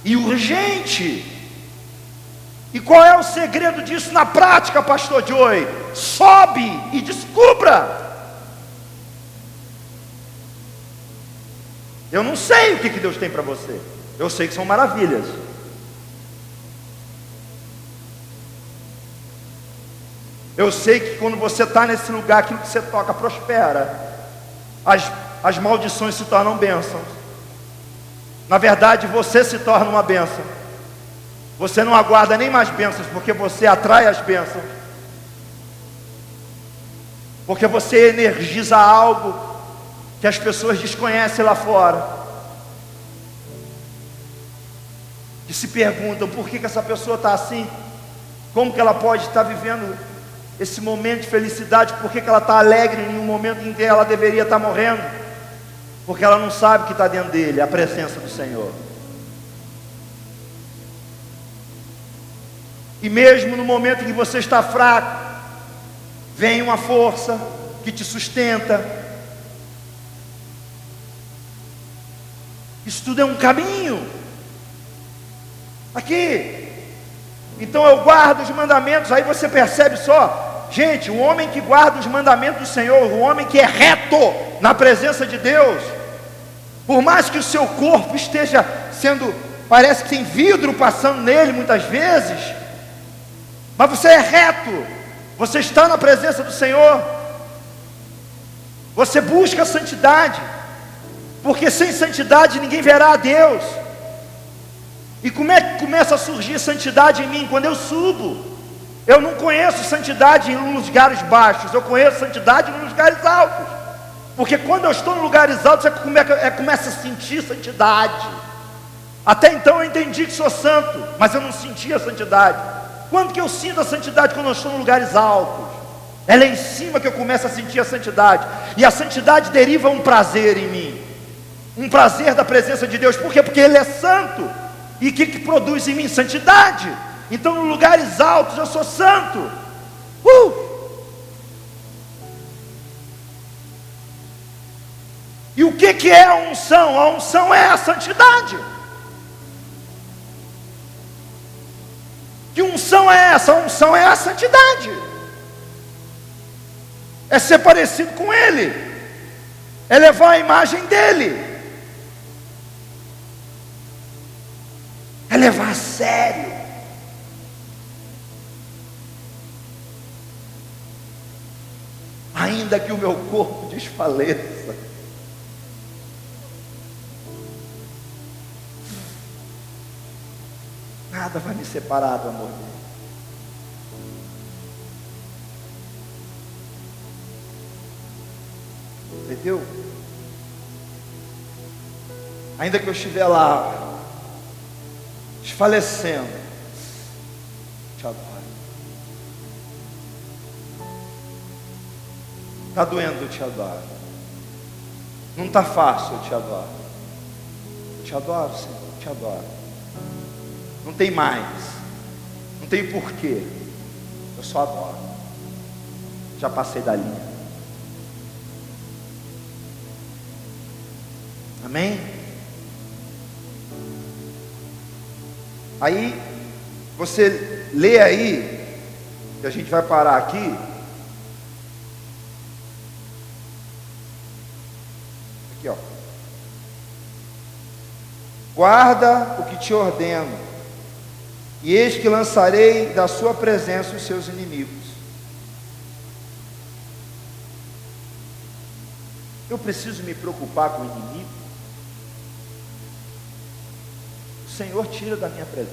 e urgente. E qual é o segredo disso na prática, pastor Joey? Sobe e descubra. Eu não sei o que Deus tem para você, eu sei que são maravilhas. Eu sei que quando você está nesse lugar, aquilo que você toca prospera. As maldições se tornam bênçãos. Na verdade, você se torna uma bênção. Você não aguarda nem mais bênçãos, porque você atrai as bênçãos. Porque você energiza algo que as pessoas desconhecem lá fora. Que se perguntam, por que essa pessoa está assim? Como que ela pode estar vivendo esse momento de felicidade? Por que ela está alegre em um momento em que ela deveria estar morrendo? Porque ela não sabe o que está dentro dele, a presença do Senhor. E mesmo no momento em que você está fraco, vem uma força que te sustenta. Isso tudo é um caminho. Aqui. Então eu guardo os mandamentos. Aí você percebe só, gente, o homem que guarda os mandamentos do Senhor, o homem que é reto na presença de Deus, por mais que o seu corpo esteja sendo, parece que tem vidro passando nele muitas vezes, mas você é reto, você está na presença do Senhor, você busca a santidade, porque sem santidade ninguém verá a Deus. E como é que começa a surgir santidade em mim? Quando eu subo. Eu não conheço santidade em lugares baixos, eu conheço santidade em lugares altos. Porque quando eu estou em lugares altos, começa a sentir santidade. Até então eu entendi que sou santo, mas eu não sentia a santidade. Quando que eu sinto a santidade? Quando eu estou em lugares altos. É lá em cima que eu começo a sentir a santidade. E a santidade deriva um prazer em mim. Um prazer da presença de Deus. Por quê? Porque Ele é santo. E o que produz em mim? Santidade. Então, em lugares altos eu sou santo. E o que é a unção? A unção é a santidade. Que unção é essa? A unção é a santidade. É ser parecido com Ele, é levar a imagem dEle, é levar a sério. Ainda que o meu corpo desfaleça, nada vai me separar do amor dele. Entendeu? Ainda que eu estiver lá desfalecendo, te adoro. Está doendo, eu te adoro. Não está fácil, eu te adoro. Eu te adoro, Senhor, eu te adoro. Não tem mais, não tem porquê, eu só adoro. Já passei da linha. Amém? Aí, você lê aí, que a gente vai parar aqui. Aqui, ó. Guarda o que te ordeno, e eis que lançarei da sua presença os seus inimigos. Eu preciso me preocupar com o inimigo? O Senhor tira da minha presença.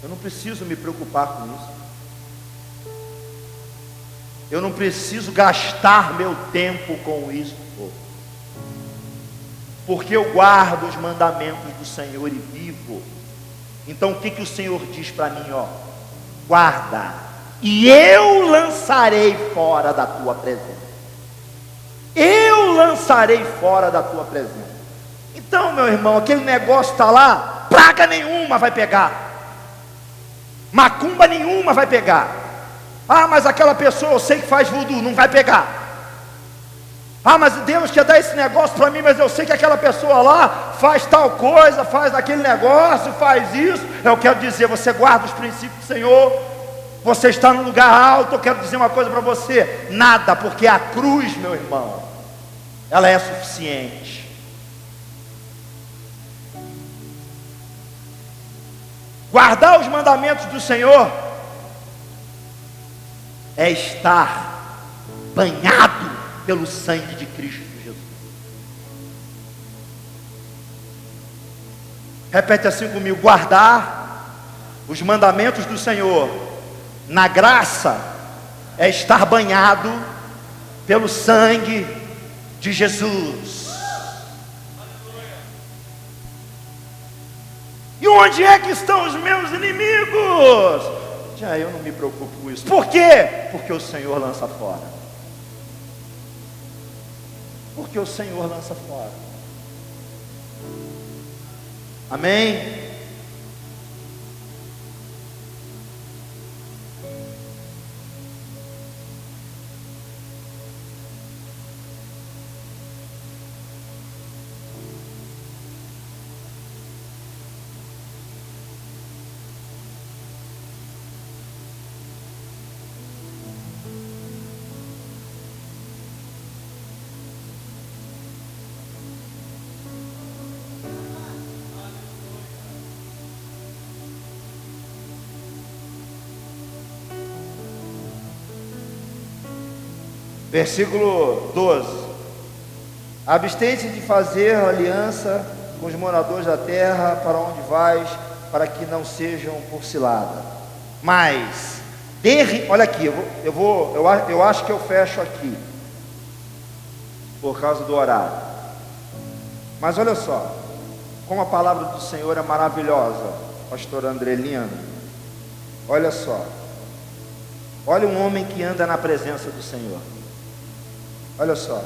Eu não preciso me preocupar com isso. Eu não preciso gastar meu tempo com isso, porque eu guardo os mandamentos do Senhor e vivo. Então o que o Senhor diz para mim? Guarda, e eu lançarei fora da tua presença. Eu lançarei fora da tua presença. Então, meu irmão, aquele negócio está lá, praga nenhuma vai pegar, macumba nenhuma vai pegar. Ah, mas aquela pessoa eu sei que faz voodoo, não vai pegar. Ah, mas Deus quer dar esse negócio para mim, mas eu sei que aquela pessoa lá faz tal coisa, faz aquele negócio, faz isso. Eu quero dizer, você guarda os princípios do Senhor, você está no lugar alto. Eu quero dizer uma coisa para você: nada, porque a cruz, meu irmão, ela é suficiente. Guardar os mandamentos do Senhor é estar banhado pelo sangue de Cristo Jesus. Repete assim comigo: guardar os mandamentos do Senhor na graça é estar banhado pelo sangue de Jesus. E onde é que estão os meus inimigos? Já eu não me preocupo com isso. Por quê? Porque o Senhor lança fora. Porque o Senhor lança fora. Amém? Versículo 12: abstente de fazer aliança com os moradores da terra para onde vais, para que não sejam por cilada. Mas olha aqui, eu acho que eu fecho aqui por causa do horário. Mas olha só, como a palavra do Senhor é maravilhosa, pastor Andrelino. Olha só, olha um homem que anda na presença do Senhor. Olha só,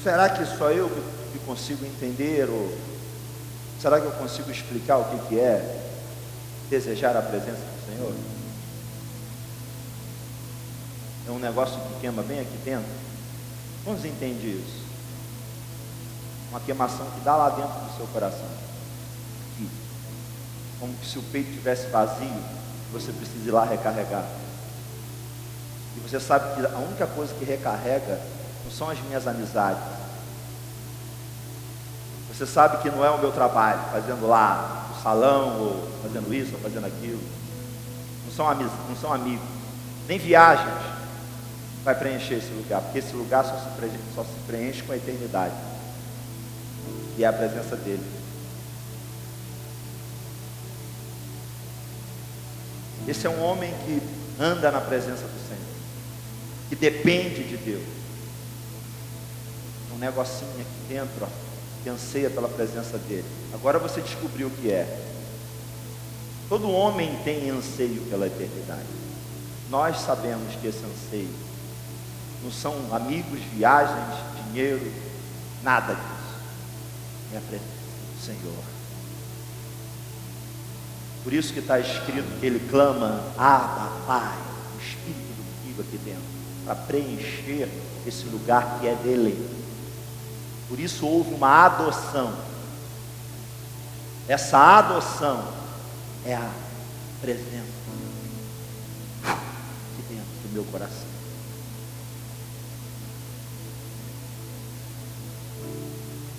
será que só eu que consigo entender? Ou será que eu consigo explicar o que é desejar a presença do Senhor? É um negócio que queima bem aqui dentro. Quantos entendem isso? Uma queimação que dá lá dentro do seu coração. Aqui. Como se o peito estivesse vazio, você precisa ir lá recarregar. E você sabe que a única coisa que recarrega não são as minhas amizades. Você sabe que não é o meu trabalho, fazendo lá no salão, ou fazendo isso, ou fazendo aquilo. Não são amigos, nem viagens vai preencher esse lugar, porque esse lugar só se preenche com a eternidade, e é a presença dele. Esse é um homem que anda na presença do Senhor, que depende de Deus. Um negocinho aqui dentro, ó, que anseia pela presença dele. Agora você descobriu o que é. Todo homem tem anseio pela eternidade. Nós sabemos que esse anseio não são amigos, viagens, dinheiro, nada disso. É a presença do Senhor. Por isso que está escrito que ele clama: Abba, Pai, o Espírito do Filho aqui dentro, para preencher esse lugar que é dele. Por isso houve uma adoção. Essa adoção é a presença aqui dentro do meu coração.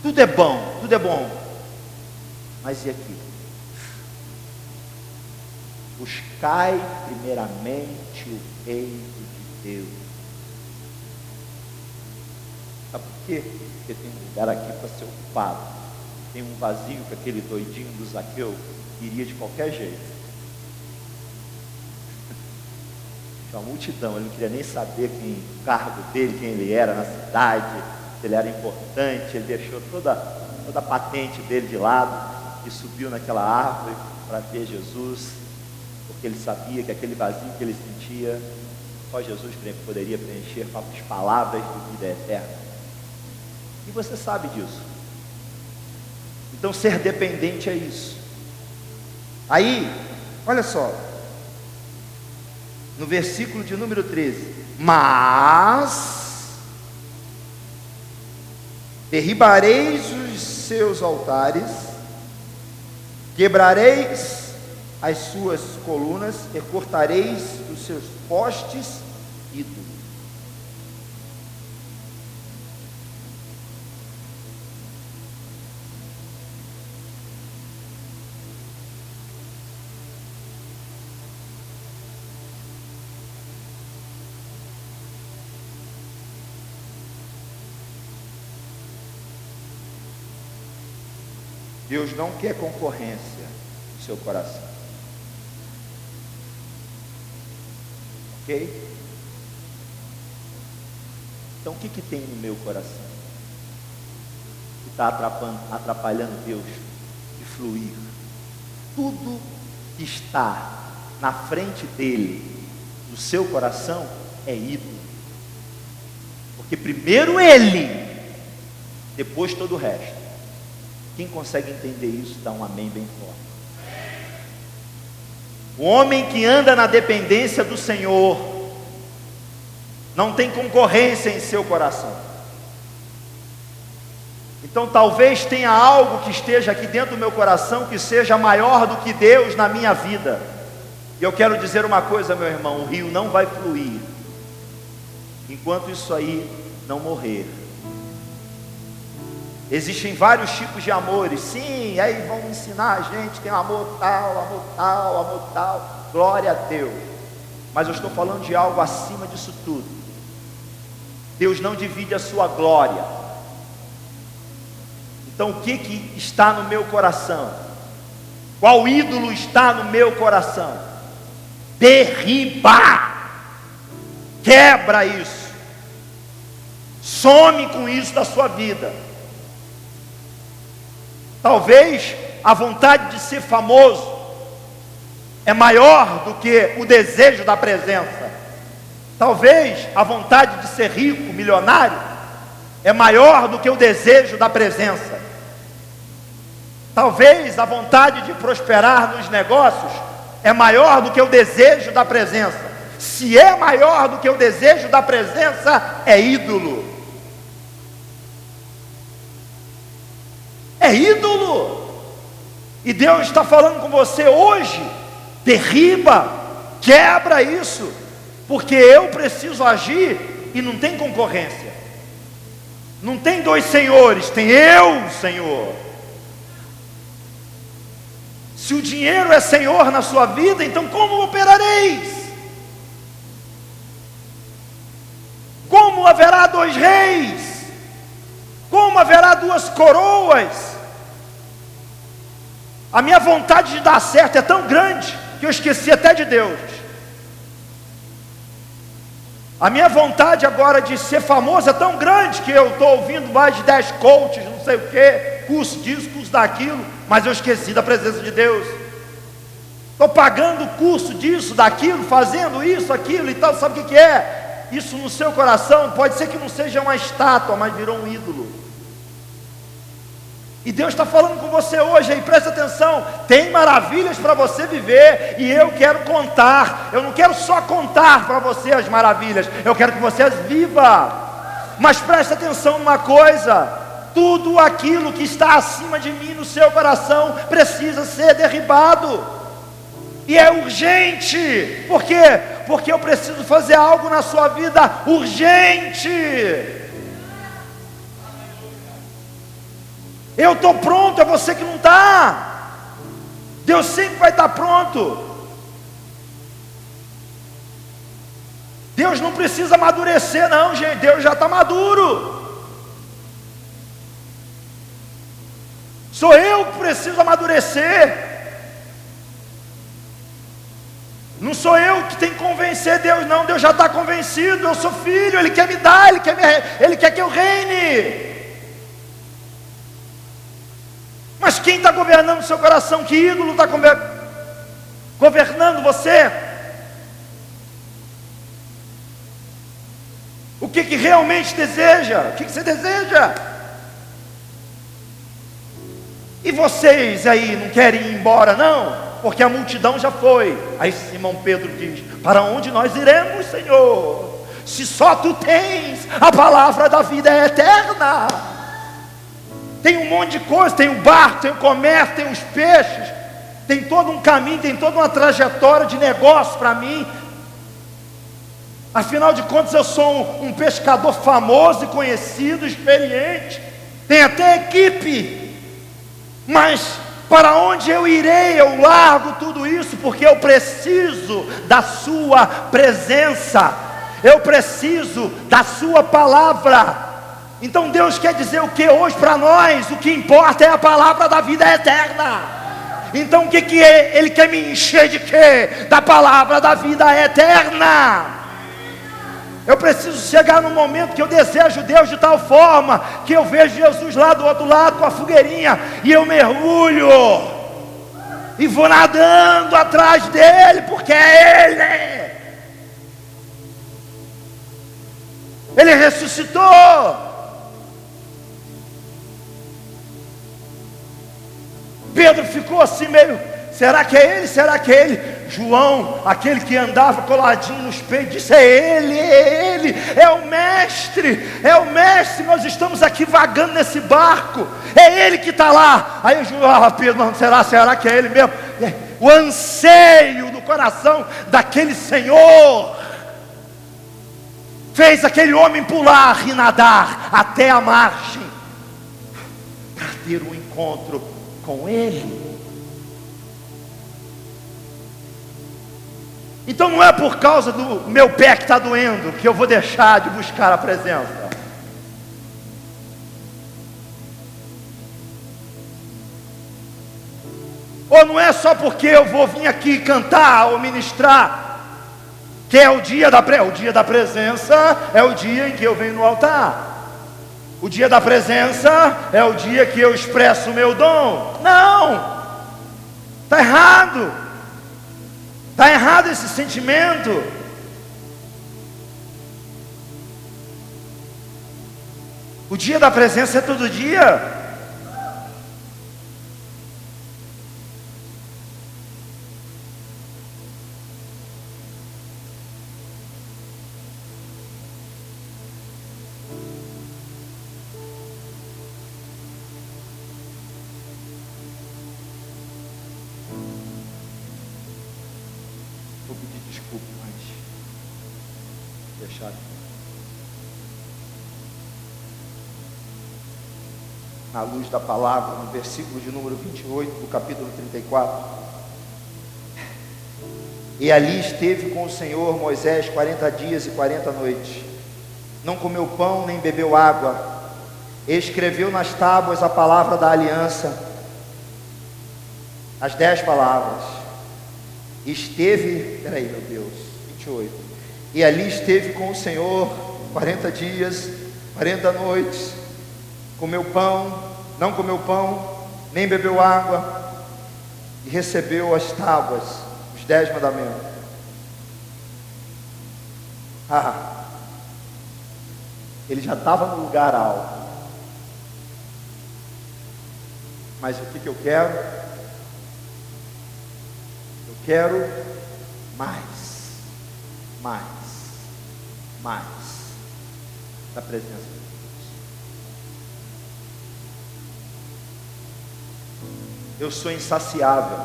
Tudo é bom, mas e aqui? Buscai primeiramente o reino de Deus. Sabe por quê? Porque tem um lugar aqui para ser ocupado. Tem um vazio que aquele doidinho do Zaqueu iria de qualquer jeito. Tinha uma multidão, ele não queria nem saber o cargo dele, quem ele era na cidade, se ele era importante. Ele deixou toda a patente dele de lado e subiu naquela árvore para ver Jesus, porque ele sabia que aquele vazio que ele sentia, só Jesus poderia preencher com as palavras de vida eterna. E você sabe disso. Então ser dependente é isso. Aí, olha só, no versículo de número 13: mas derribareis os seus altares, quebrareis as suas colunas e cortareis os seus postes ídolos. Deus não quer concorrência no seu coração. Ok? Então o que tem no meu coração que está atrapalhando Deus de fluir? Tudo que está na frente dele, no seu coração, é ídolo. Porque primeiro ele, depois todo o resto. Quem consegue entender isso, dá um amém bem forte. O homem que anda na dependência do Senhor não tem concorrência em seu coração. Então talvez tenha algo que esteja aqui dentro do meu coração que seja maior do que Deus na minha vida. E eu quero dizer uma coisa, meu irmão: o rio não vai fluir enquanto isso aí não morrer. Existem vários tipos de amores, sim, aí vão ensinar a gente, tem um amor tal, amor tal, amor tal, glória a Deus. Mas eu estou falando de algo acima disso tudo. Deus não divide a sua glória. Então o que está no meu coração? Qual ídolo está no meu coração? Derriba, quebra isso, some com isso da sua vida. Talvez a vontade de ser famoso é maior do que o desejo da presença. Talvez a vontade de ser rico, milionário, é maior do que o desejo da presença. Talvez a vontade de prosperar nos negócios é maior do que o desejo da presença. Se é maior do que o desejo da presença, é ídolo. É ídolo. E Deus está falando com você hoje: derriba, quebra isso, porque eu preciso agir e não tem concorrência. Não tem dois senhores, tem eu, Senhor. Se o dinheiro é Senhor na sua vida, então como operareis? Como haverá dois reis? Como haverá duas coroas? A minha vontade de dar certo é tão grande que eu esqueci até de Deus. A minha vontade agora de ser famoso é tão grande que eu estou ouvindo mais de 10 coaches, não sei o que, curso disso, curso daquilo, mas eu esqueci da presença de Deus. Estou pagando curso disso, daquilo, fazendo isso, aquilo e tal, sabe o que é? Isso no seu coração pode ser que não seja uma estátua, mas virou um ídolo. E Deus está falando com você hoje aí, presta atenção, tem maravilhas para você viver, e eu quero contar. Eu não quero só contar para você as maravilhas, eu quero que você as viva. Mas presta atenção numa coisa: tudo aquilo que está acima de mim no seu coração precisa ser derribado, e é urgente. Por quê? Porque eu preciso fazer algo na sua vida urgente. Eu estou pronto, é você que não está. Deus sempre vai estar pronto. Deus não precisa amadurecer não, gente, Deus já está maduro. Sou eu que preciso amadurecer. Não sou eu que tenho que convencer Deus não, Deus já está convencido. Eu sou filho, Ele quer me dar, Ele quer que eu reine. Mas quem está governando o seu coração? Que ídolo está governando você? O que realmente deseja? O que você deseja? E vocês aí não querem ir embora não? Porque a multidão já foi. Aí Simão Pedro diz: para onde nós iremos, Senhor? Se só Tu tens a palavra da vida eterna. Tem um monte de coisa, tem o barco, tem o comércio, tem os peixes, tem todo um caminho, tem toda uma trajetória de negócio para mim. Afinal de contas, eu sou um pescador famoso e conhecido, experiente, tem até equipe. Mas para onde eu irei? Eu largo tudo isso, porque eu preciso da Sua presença, eu preciso da Sua palavra. Então Deus quer dizer o que hoje para nós? O que importa é a palavra da vida eterna. Então o que é? Ele quer me encher de quê? Da palavra da vida eterna. Eu preciso chegar no momento que eu desejo Deus de tal forma que eu vejo Jesus lá do outro lado com a fogueirinha, e eu mergulho e vou nadando atrás dele, porque é Ele ressuscitou. Pedro ficou assim meio: será que é ele? Será que é ele? João, aquele que andava coladinho nos peitos, disse: é ele, é o mestre, nós estamos aqui vagando nesse barco, é ele que está lá. Aí Pedro: não, será que é ele mesmo? O anseio do coração daquele Senhor fez aquele homem pular e nadar até a margem para ter um encontro com Ele. Então não é por causa do meu pé que está doendo que eu vou deixar de buscar a presença. Ou não é só porque eu vou vir aqui cantar ou ministrar, que é o dia da presença, é o dia em que eu venho no altar. O dia da presença é o dia que eu expresso o meu dom. Não, está errado. Está errado esse sentimento. O dia da presença é todo dia. Vou pedir desculpa, mas deixar aqui. À luz da palavra, no versículo de número 28 do capítulo 34. E ali esteve com o Senhor Moisés 40 dias e 40 noites. Não comeu pão nem bebeu água. Escreveu nas tábuas a palavra da aliança, as 10 palavras. Peraí, meu Deus, 28. E ali esteve com o Senhor 40 dias, 40 noites. Comeu pão, não comeu pão, nem bebeu água, e recebeu as tábuas, os 10 mandamentos. Ele já estava no lugar alto. Mas o que eu quero? Eu quero mais da presença de Deus. Eu sou insaciável.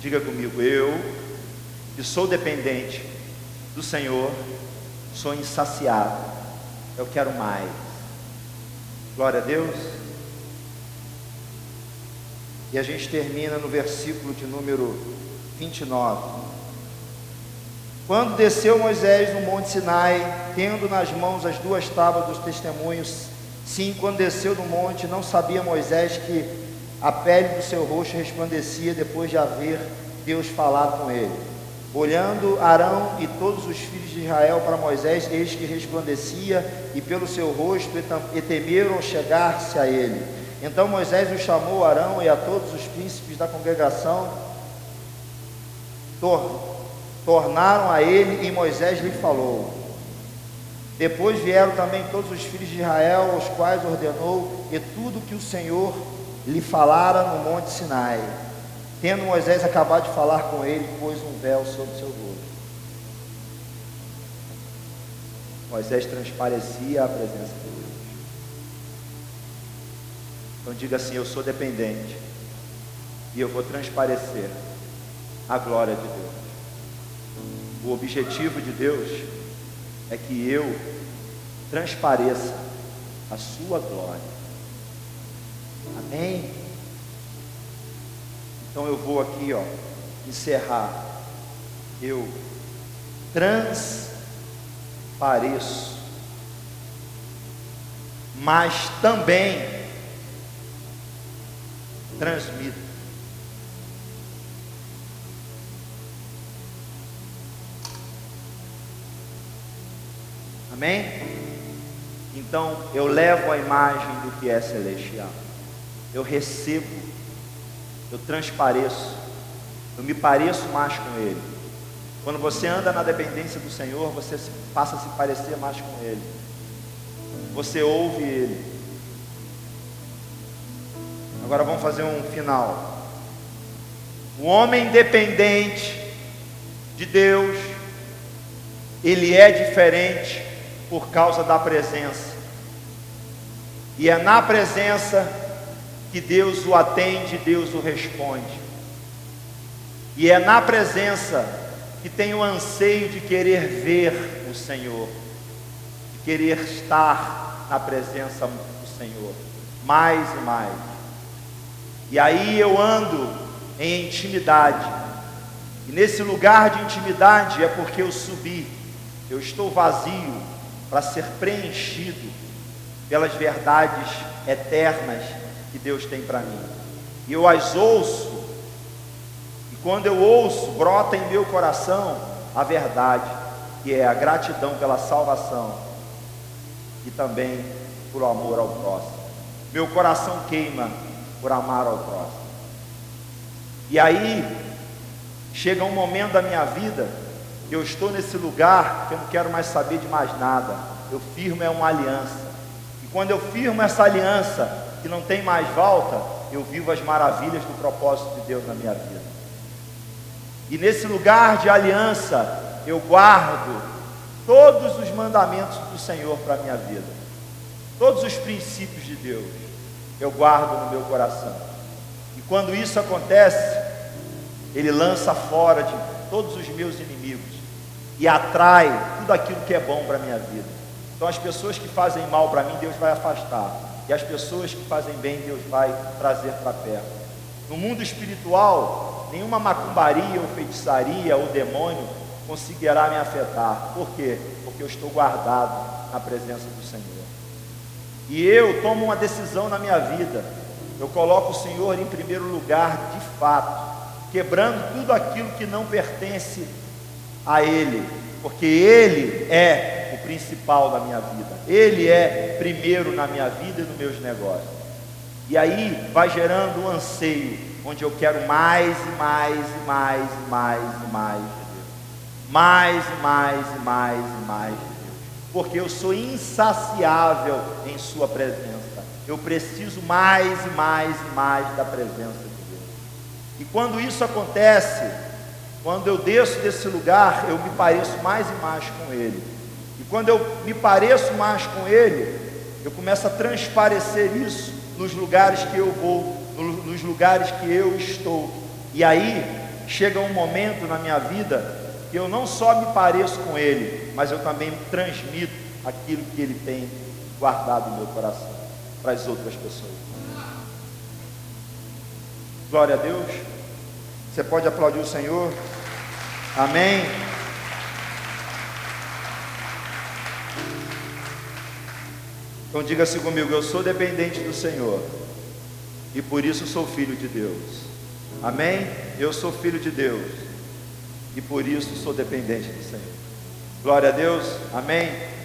Diga comigo, eu que sou dependente do Senhor, sou insaciável. Eu quero mais. Glória a Deus. E a gente termina no versículo de número 29. Quando desceu Moisés no monte Sinai, tendo nas mãos as 2 tábuas dos testemunhos, sim, quando desceu do monte, não sabia Moisés que a pele do seu rosto resplandecia depois de haver Deus falado com ele. Olhando Arão e todos os filhos de Israel para Moisés, eis que resplandecia, e pelo seu rosto, e temeram chegar-se a ele. Então Moisés os chamou, Arão e a todos os príncipes da congregação, tornaram a ele, e Moisés lhe falou. Depois vieram também todos os filhos de Israel, aos quais ordenou, e tudo que o Senhor lhe falara no monte Sinai. Tendo Moisés acabado de falar com ele, pôs um véu sobre seu rosto. Moisés transparecia a presença de Deus. Então diga assim: eu sou dependente, e eu vou transparecer a glória de Deus. O objetivo de Deus é que eu transpareça a sua glória. Amém? Então eu vou aqui, encerrar. Eu transpareço, mas também transmito. Amém? Então eu levo a imagem do que é celestial. Eu recebo, eu transpareço, eu me pareço mais com Ele. Quando você anda na dependência do Senhor, você passa a se parecer mais com Ele. Você ouve Ele. Agora vamos fazer um final. O homem dependente de Deus, ele é diferente por causa da presença. E é na presença que Deus o atende, Deus o responde. E é na presença que tem o anseio de querer ver o Senhor, de querer estar na presença do Senhor, mais e mais. E aí eu ando em intimidade, e nesse lugar de intimidade é porque eu subi, eu estou vazio para ser preenchido pelas verdades eternas que Deus tem para mim. E eu as ouço, e quando eu ouço, brota em meu coração a verdade, que é a gratidão pela salvação e também por amor ao próximo. Meu coração queima por amar ao próximo. E aí chega um momento da minha vida que eu estou nesse lugar que eu não quero mais saber de mais nada. Eu firmo uma aliança. quando eu firmo essa aliança que não tem mais volta, eu vivo as maravilhas do propósito de Deus na minha vida. E nesse lugar de aliança, eu guardo todos os mandamentos do Senhor para a minha vida. Todos os princípios de Deus, eu guardo no meu coração. E quando isso acontece, Ele lança fora de todos os meus inimigos e atrai tudo aquilo que é bom para a minha vida. Então as pessoas que fazem mal para mim, Deus vai afastar. E as pessoas que fazem bem, Deus vai trazer para perto. No mundo espiritual, nenhuma macumbaria ou feitiçaria ou demônio conseguirá me afetar. Por quê? Porque eu estou guardado na presença do Senhor. E eu tomo uma decisão na minha vida. Eu coloco o Senhor em primeiro lugar de fato, quebrando tudo aquilo que não pertence a Ele, porque Ele é o principal da minha vida, Ele é primeiro na minha vida e nos meus negócios. E aí vai gerando um anseio, onde eu quero mais e mais e mais e mais e mais de Deus, mais e mais e mais e mais de Deus, porque eu sou insaciável em Sua presença. Eu preciso mais e mais e mais da presença de Deus. E quando isso acontece, quando eu desço desse lugar, eu me pareço mais e mais com Ele. E quando eu me pareço mais com Ele, eu começo a transparecer isso nos lugares que eu vou, nos lugares que eu estou. E aí chega um momento na minha vida que eu não só me pareço com Ele, mas eu também transmito aquilo que Ele tem guardado no meu coração para as outras pessoas. Glória a Deus. Você pode aplaudir o Senhor? Amém. Então diga-se comigo: eu sou dependente do Senhor e por isso sou filho de Deus. Amém? Eu sou filho de Deus e por isso sou dependente do Senhor. Glória a Deus. Amém.